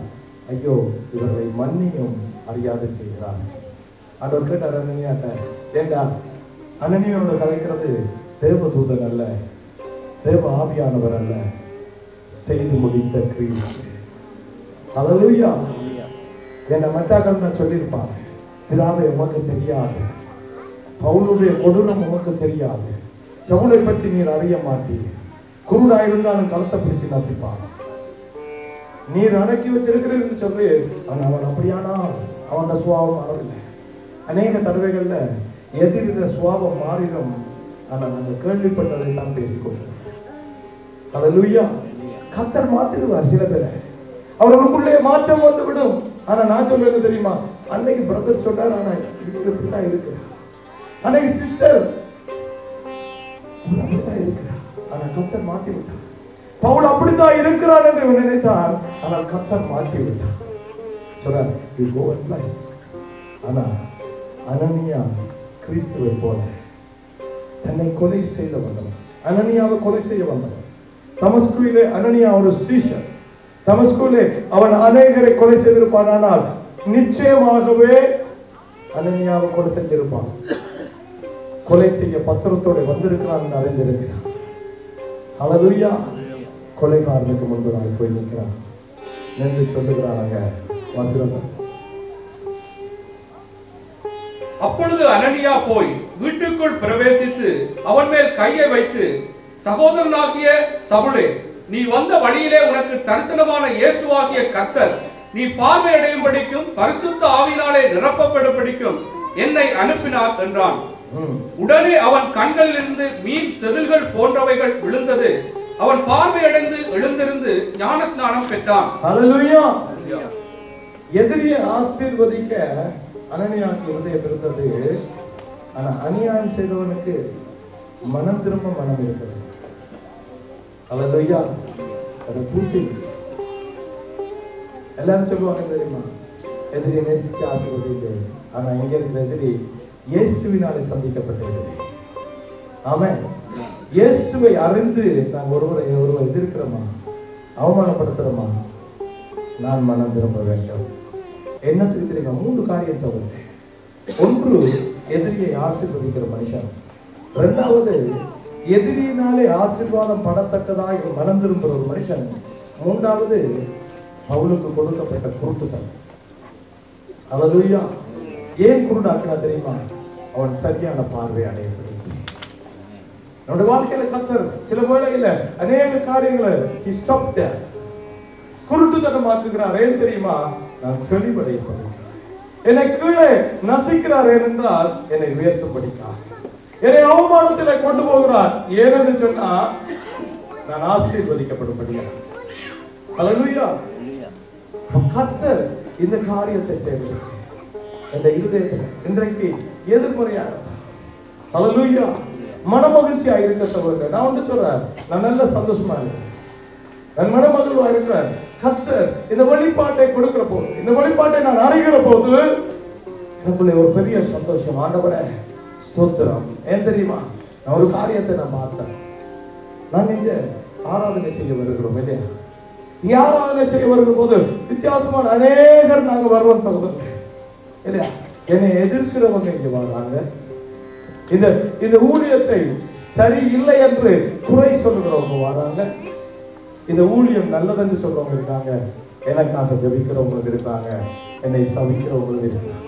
Speaker 3: ஐயோ, இவர்களை மன்னியும் அறியாது செய்கிறார். ஆண்டவர் கேட்டார் அனனியாட்ட, ஏண்டா அனனியாவோட கதைக்கிறது தேவதூதன் அல்ல, தேவ ஆவியானவர் அல்ல, செய்து முடித்த கிறிஸ்து. ஹalleluya. என்ன மத்தாக்கள் தான் சொல்லியிருப்பாங்க, பிதாவை உமக்கு தெரியாது, பவுலுடைய கொடூரம் உமக்கு தெரியாது, சவுலை பற்றி நீர் அறிய மாட்டீர், குருடாயிருந்தாலும் கழுத்தை பிடிச்சு நசிப்பான், நீர் அடக்கி வச்சிருக்கிறேன் என்று சொல்லி அவன் அப்படியானா அவனோட சுவாபம் மாறவில்லை. அநேக தடவைகள்ல எதிரிட சுவாபம் மாறிடும். ஆனா நாங்கள் கேள்விப்பட்டதை தான் பேசிக்கொண்டோம். ஹalleluya. கர்த்தர் மாத்திருவார் சில பேரை, அவர்களுக்குள்ளே மாற்றம் வந்து விடும். ஆனா நான் சொல்றது தெரியுமா, அன்னைக்கு பிரதர் சொல்றாரு, ஆனா இப்படிதான் இருக்கு, அன்னைக்கு சிஸ்டர் அப்படிதான் இருக்கிறார், ஆனா கர்த்தர் மாத்தி விட்டார். பவுல் அப்படித்தான் இருக்கிறார் என்று நினைத்தார், ஆனால் கர்த்தர் மாற்றி விட்டார். சொல்றார், you go and bless. ஆனா அனனியா கிறிஸ்துவை போல தன்னை கொலை செய்த வந்தவன், அனனியாவை கொலை செய்ய வந்தவன். தமஸ்குவிலே அனனியா ஒரு சீஷர். தமஸ்குவிலே அவன் அநேகரை கொலை செய்திருப்பான். ஆனால் நிச்சயமாகவே அனனியாவை கொலை செஞ்சிருப்பான். கொலை செய்ய பத்திரத்தோட வந்திருக்கிறான் அறிந்திருக்கிறான். ஹalleluya. கொலைகாரனுக்கு முன்பு நான் போய் நிற்கிறான் என்று சொல்லுகிறாங்க. வாசிக்கிறோம்.
Speaker 2: அப்பொழுது அனனியா போய் வீட்டுக்குள் பிரவேசித்து அவன் மேல் கையை வைத்து, சகோதரனாகிய சவுலே, நீ வந்த வழியிலே உனக்கு தரிசனமான இயேசுவாகிய கர்த்தர் நீ பார்வையடையும்படிக்கும் பரிசுத்த ஆவியினாலே நிரப்பப்படும்படிக்கும் என்னை அனுப்பினார் என்றான். உடனே அவன் கண்களிலிருந்து மீன் செதில்கள் போன்றவைகள் விழுந்தது. அவன் பார்வையடைந்து எழுந்திருந்து ஞானஸ்நானம் பெற்றான்.
Speaker 3: ஹalleluya. எதிரியை ஆசீர்வதிக்க அனனியாவுக்கு இருதயம் இருந்தது. ஆனா அநியாயம் செய்தவனுக்கு மனம் திரும்ப மனம் இருக்கிறது. ஹalleluya. அது பூட்டி எல்லாரும் சொல்லுவாங்க தெரியுமா, எதிரியை நேசிச்சு ஆசீர்வதிங்க. ஆனா இங்க இருக்கிற எதிரி இயேசுவினாலே சந்திக்கப்பட்டிருக்கிறது. ஆமென். இயேசுவை அறிந்து நான் ஒருவரை எதிர்க்கிறோமா, அவமானப்படுத்துறோமா, நான் மனம் திரும்ப வேண்டும். என்னத்துக்கு தெரியுமா? 3 காரியம் சொல்றேன். ஒன்று, எதிரியை ஆசீர்வதிக்கிற மனுஷன். 2வது, எதிரியினாலே ஆசீர்வாதம் படத்தக்கதாக மனம் திரும்புகிற ஒரு மனுஷன். 3வது, பவுலுக்கு கொடுக்கப்பட்ட குருட்டுத்தனம். ஹalleluya. ஏன் குருடாக்கினா தெரியுமா? அவன் சரியான பார்வை அடையப்படுகிறான். நம்முடைய வாழ்க்கையில கர்த்தர் சில வேளையில அநேக காரியங்களை குருட்டுத்தனமாக்குகிறார். ஏன் தெரியுமா? நான் தெளிவடையப்படுகிறேன். என்னை கீழே நசிக்கிறார் ஏனென்றால் என்னை உயர்த்தும்படிக்காக. என்னை அவமானத்திலே கொண்டு போகிறார் ஏனென்று சொன்னா நான் ஆசீர்வதிக்கப்படும்படியாக. ஹalleluya. கர்த்தர் இந்த காரியத்தை செய்கிறார். இந்த இருதயத்தில் இன்றைக்கு எதிர்மறையாக ஹalleluya மனமகிழ்ச்சியா இருக்க சகோதரர், நான் வந்து சொல்றேன், நான் நல்ல சந்தோஷமா இருக்கேன், நான் மனமகிழ்வா இருக்கிறேன். கர்த்தர் இந்த வெளிப்பாட்டை கொடுக்கிற போது, இந்த வெளிப்பாட்டை நான் அறிகிற போது எனக்குள்ளே ஒரு பெரிய சந்தோஷம். ஆண்டவரே ஸ்தோத்திரம். ஏன் தெரியுமா? நான் ஒரு காரியத்தை நான் பார்த்தேன். நான் இங்க ஆராதனை செய்ய வருகிறோம் இல்லையா? ஆராதனை செய்ய வருகிற போது வித்தியாசமான அநேகர் நாங்க வருவோம் சகோதரர் இல்லையா? என்னை எதிர்க்கிறவங்க இங்க வராங்க. இந்த ஊழியத்தை சரி இல்லை என்று குறை சொல்லுகிறவங்க வராங்க. இந்த ஊழியம் நல்லதென்று சொல்றவங்க இருக்காங்க. எனக்காக ஜெபிக்கிறவங்களுக்கு இருக்காங்க. என்னை சபிக்கிறவங்களுக்கு இருக்காங்க.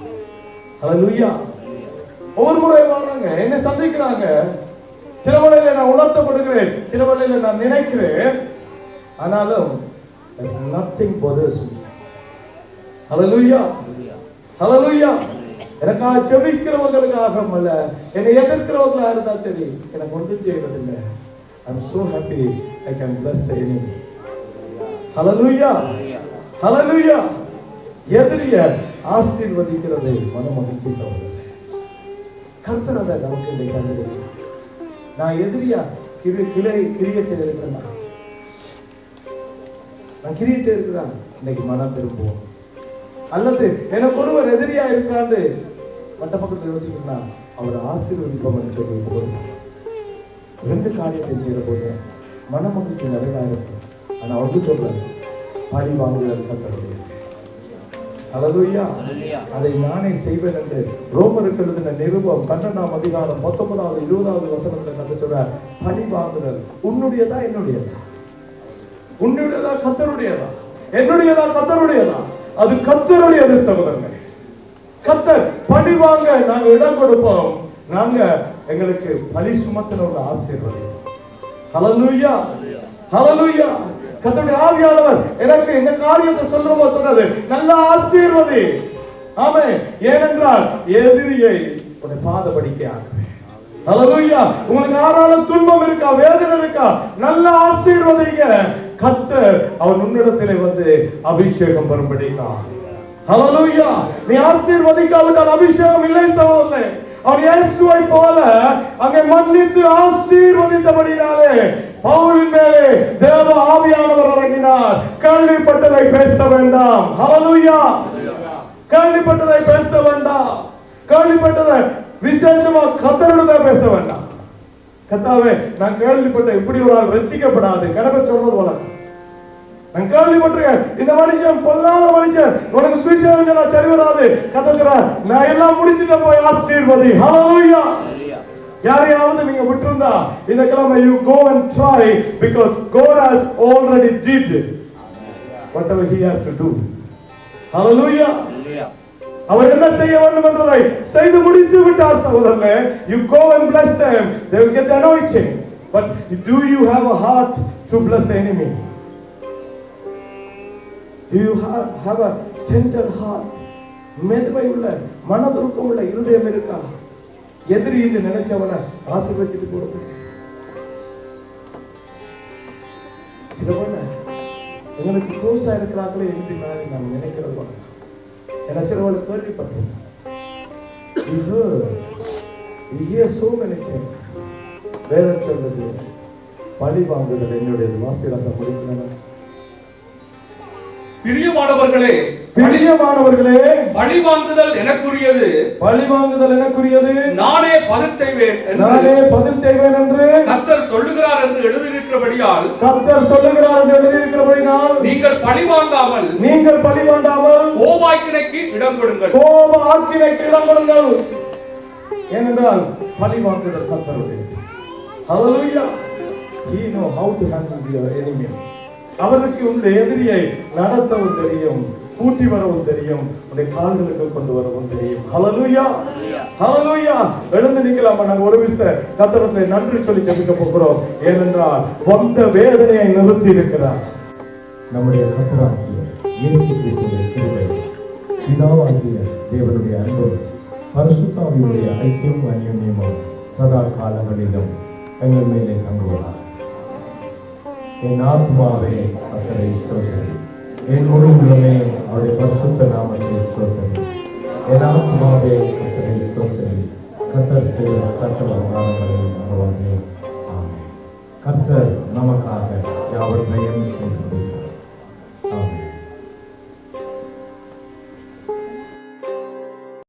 Speaker 3: ஹல்லேலூயா. ஒவ்வொரு முறை வராங்க, என்னை சந்திக்கிறாங்க. சில வேளையில நான் உணர்த்தப்படுகிறேன், சில வேளையில நான் நினைக்கிறேன். ஆனாலும் there's nothing bothers me. ஹல்லேலூயா. ஹல்லேலூயா. எனக்காக ஜெபிக்கிறவங்களுக்காக அல்ல, என்னை எதிர்க்கிறவங்களா இருந்தா சரி, எனக்கு ஒன்றும் செய்யறதில்லை. I'm so happy I can bless the enemy. ஹல்லேலூயா. ஹல்லேலூயா. எதிரிய ஆசீர்வதிக்கிறது மனமகிழ்ச்சி சகோதரர்களே. கர்த்தர் அதை நமக்கு இன்றைக்கு தந்திருக்கிறார். நான் எதிரியா கிரியை செய்திருக்கிறேன், நான் கிரியை செய்திருக்கிறேன், இன்னைக்கு மனம் திரும்புவோம். அல்லது எனக்கு ஒருவர் எதிரியா இருக்கிறான்னு மற்ற பக்கத்தில் யோசிக்கிறா, அவர் ஆசீர்வதிப்போம் என்று சொல்லி போதும். ரெண்டு காரியத்தை செய்கிற போது மனமகிழ்ச்சி நிறைவாக இருக்கும். ஆனா அவருக்கு சொல்றாரு, பழி வாங்குதல் கர்த்தருடையது. ஹல்லேலூயா. அதை நானே செய்வேன் என்று ரோமருக்கு எழுதின நிருபம் 12ஆம் அதிகாரம் 19வது 20வது வசனத்துல கர்த்தர் சொல்றார், பழி வாங்குதல் உன்னுடையதா என்னுடையதா? உன்னுடையதா கர்த்தருடையதா? என்னுடையதா கர்த்தருடையதா? அது கர்த்தருடையது சகோதரர்களே. கர்த்தர் பழி வாங்க நாங்க இடம் கொடுப்போம். நாங்க எங்களுக்கு பழி சுமத்தினவங்க ஆசீர்வதிப்போம். ஹல்லேலூயா. ஹல்லேலூயா. கர்த்தருடைய ஆவியானவர் எனக்கு இந்த காரியத்தை சொல்லுமா சொன்னது, நல்ல ஆசீர்வதி. ஆமென். ஏனென்றால் எதிரியை உன்னை பாதபடிக்க ஆக்குவேன். ஹல்லேலூயா. உங்களுக்கு யாராலும் துன்பம் இருக்கா, வேதனை இருக்கா, நல்ல ஆசீர்வதிங்க. கர்த்தர் அவர் உன்னிடத்திலே வந்து அபிஷேகம் பெறும்படிக்கா. ஹல்லேலூயா. நீ ஆசீர்வதிக்காவிட்டால் அபிஷேகம் இல்லை சகோதரனே. அவர் இயேசுவை போல அங்கே மன்னித்து ஆசீர்வதித்தபடினாலே பவுலின் மேலே தேவ ஆவியானவர் இறங்கினார். கேள்விப்பட்டதை பேச வேண்டாம். ஹல்லேலூயா. கேள்விப்பட்டதை பேச வேண்டாம். கேள்விப்பட்டதை விசேஷமா கர்த்தருடைய பேச வேண்டாம். கர்த்தாவே, நான் கேள்விப்பட்ட இப்படி ஒரு ஆள் ரட்சிக்கப்படாது கடமை சொல்றது வழக்கம். நான் கேள்விப்பட்டிருக்கேன், இந்த மனுஷன் பொல்லாத மனுஷன், உனக்கு சுவிசேஷம் சொன்னா சரி வராது. கர்த்தர் சொல்றார், நான் எல்லாம் முடிச்சிட்டு போய் ஆசீர்வதி. ஹல்லேலூயா. யாரையாவது நீங்க விட்டுருந்தா இந்த கிழமை you go and try because God has already did whatever he has to do. Hallelujah. அவர் என்ன செய்ய வேண்டும் என்றதை செய்து முடித்து விட்டார் சகோதரனே. You go and bless them, they will get the anointing. But do you have a heart to bless the enemy? Do you have a tender heart? மெதுமை உள்ள மனதுருக்கம் உள்ள இருதயம் இருக்கா? எதிரி என்று நினைச்சவனை ஆசீர்வதிச்சிட்டு போறது. எங்களுக்கு க்ளோஸா இருக்கிறாங்களே எழுதி மாதிரி நான் நினைக்கிறது. என்ன சிலவளை கேள்விப்பட்டேன். வேதம் சொல்றது பழி வாங்குதல் என்னுடையது. வாசிராசம் முடிக்கிறாங்க.
Speaker 2: பிரியமானவர்களே,
Speaker 3: பிரியமானவர்களே,
Speaker 2: பழி வாங்குதல் எனக்குரியது,
Speaker 3: பழி வாங்குதல் எனக்குரியது,
Speaker 2: நானே பதில் செய்வேன்
Speaker 3: என்று
Speaker 2: கர்த்தர் சொல்லுகிறார் என்று எழுதியிருக்கிறபடியால்,
Speaker 3: கர்த்தர் சொல்லுகிறார் என்று எழுதியிருக்கிறபடியால்
Speaker 2: நீங்கள் பழி வாங்காமல்
Speaker 3: கோபாக்கினைக்கு
Speaker 2: இடம் கொடுங்கள்.
Speaker 3: ஏனென்றால் பழி வாங்குதல் கர்த்தருடையது. ஹல்லேலூயா. He know how to handle your enemy. அவருக்கு உன்னுடைய எதிரியை நடத்தவும் தெரியும், கூட்டி வரவும் தெரியும், உன்னுடைய கால்களுக்கு கொண்டு வரவும் தெரியும். ஹல்லேலூயா. ஹல்லேலூயா. எழுந்து நிக்கலாமா? நாங்கள் ஒரு விஷயம் கர்த்தருக்கு நன்றி சொல்லி ஜெபிக்க போகிறோம். ஏனென்றால் வந்த வேதனையை நிறுத்தி இருக்கிறார். நம்முடைய கர்த்தராகிய இயேசு கிறிஸ்துவின் கிருபை, பிதாவாகிய தேவனுடைய அன்பும் பரிசுத்த ஆவியுடைய ஐக்கியமும் அந்யோன்யமும் சதா காலங்களிலும் எங்கள் மேலே தங்குவதாக. என் ஆத்மாவே கர்த்தரை ஸ்தோத்திரி, என் முழு உள்ளமே அவருடைய பரிசுத்த நாமத்தை ஸ்தோத்திரி. என் ஆத்மாவே கர்த்தரை ஸ்தோத்திரி, கர்த்தர் செய்த சகல உபகாரங்களையும் மறவாதே. ஆமென். கர்த்தர் நமக்காக யாவற்றையும் செய்து